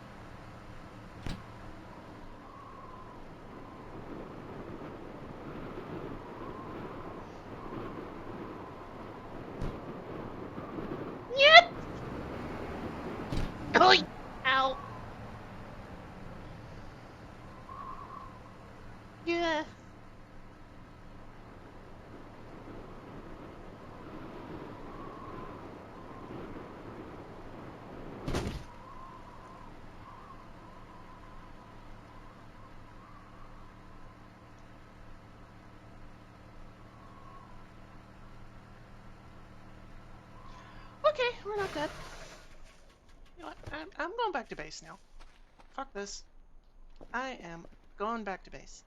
Yep. Oi! Ow! Yeah. Okay, we're not dead. You know what? I'm going back to base now. Fuck this. I am going back to base.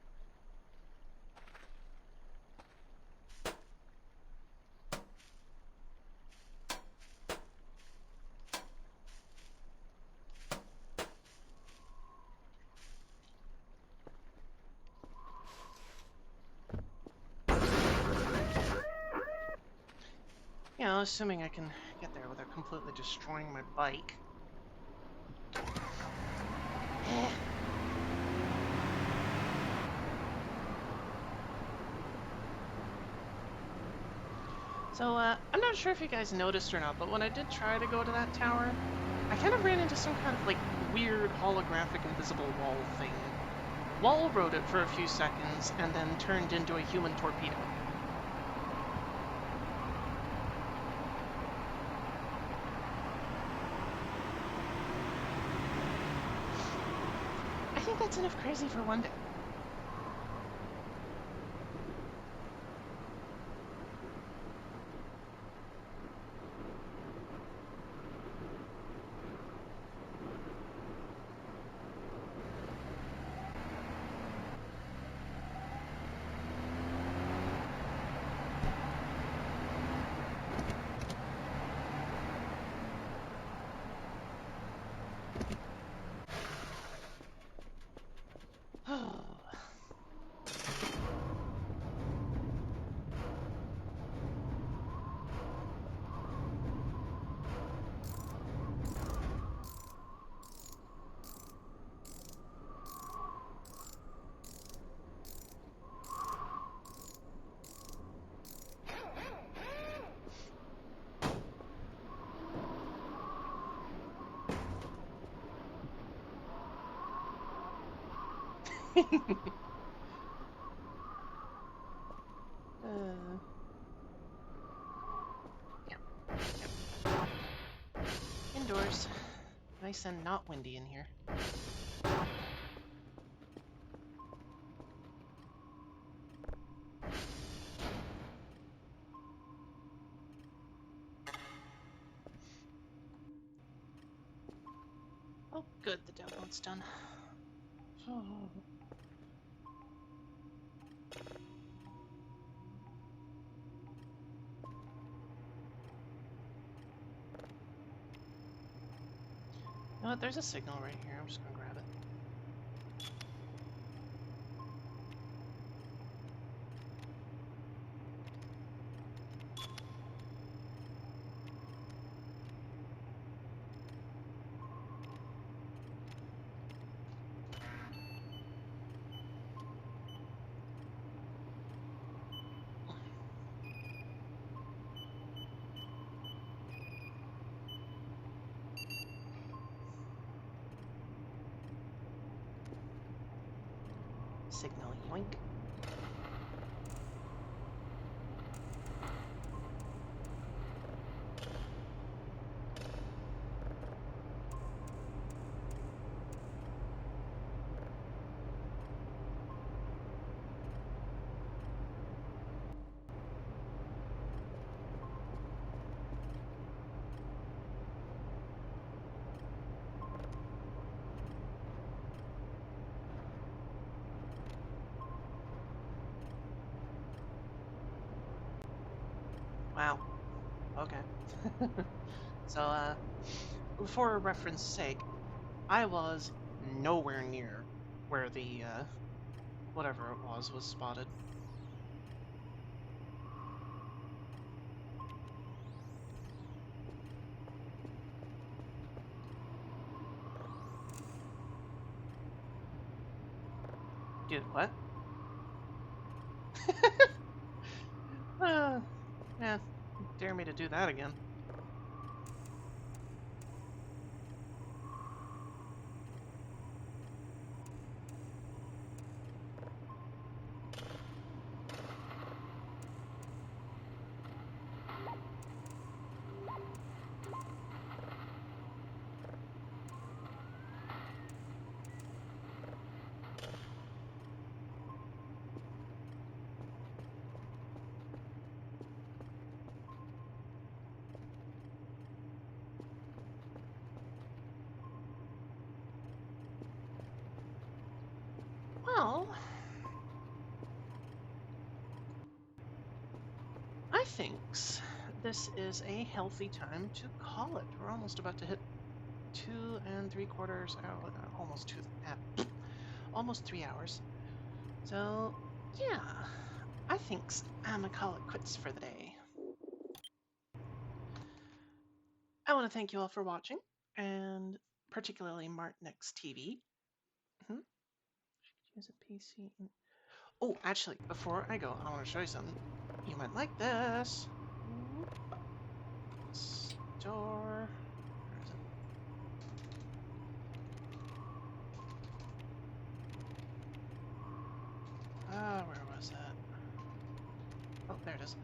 assuming I can get there without completely destroying my bike. So, I'm not sure if you guys noticed or not, but when I did try to go to that tower, I kind of ran into some kind of, like, weird holographic invisible wall thing. Wall rode it for a few seconds, and then turned into a human torpedo. I think that's enough crazy for one day. Yeah. Indoors. Nice and not windy in here. Oh, good, the download's done. Oh. You know what, there's a signal right here, I'm just gonna grab it. Signal yoink. Wow. Okay. So, for reference sake, I was nowhere near where the, whatever it was spotted. Dude, what? Yeah, dare me to do that again. Well, I thinks this is a healthy time to call it. We're almost about to hit 2 3/4 hours, almost 3 hours. So, yeah, I thinks I'ma call it quits for the day. I want to thank you all for watching, and particularly Martinix TV. Hmm? Use a PC. Oh, actually, before I go, I want to show you something. You might like this. Store. Where is it? Where was that? Oh, there it is.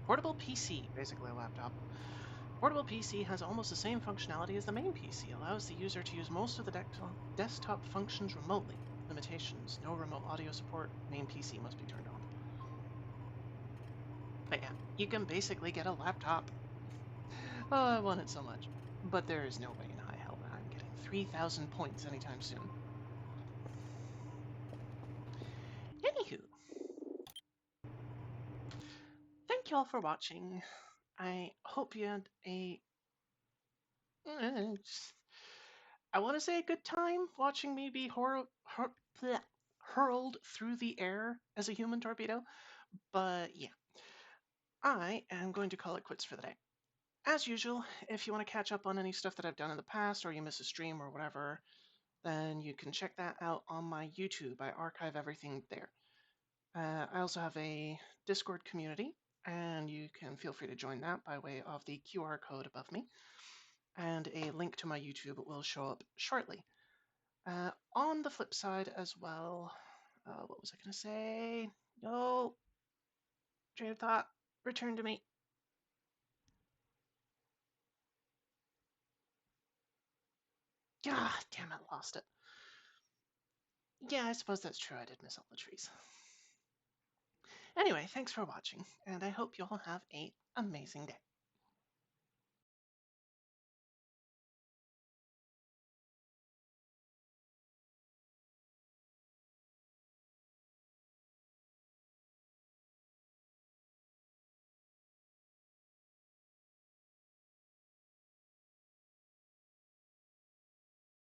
Portable PC, basically a laptop. Portable PC has almost the same functionality as the main PC, allows the user to use most of the desktop functions remotely. Limitations: no remote audio support, main PC must be turned on. But yeah, you can basically get a laptop. Oh, I want it so much. But there is no way in high hell that I'm getting 3,000 points anytime soon. Anywho, thank you all for watching. I hope you had a... I want to say a good time watching me be hurled through the air as a human torpedo. But yeah, I am going to call it quits for the day. As usual, if you want to catch up on any stuff that I've done in the past, or you miss a stream or whatever, then you can check that out on my YouTube. I archive everything there. I also have a Discord community, and you can feel free to join that by way of the QR code above me. And a link to my YouTube will show up shortly. On the flip side as well, what was I going to say? No, train of thought, return to me. Ah, damn it, lost it. Yeah, I suppose that's true. I did miss all the trees. Anyway, thanks for watching, and I hope you all have an amazing day.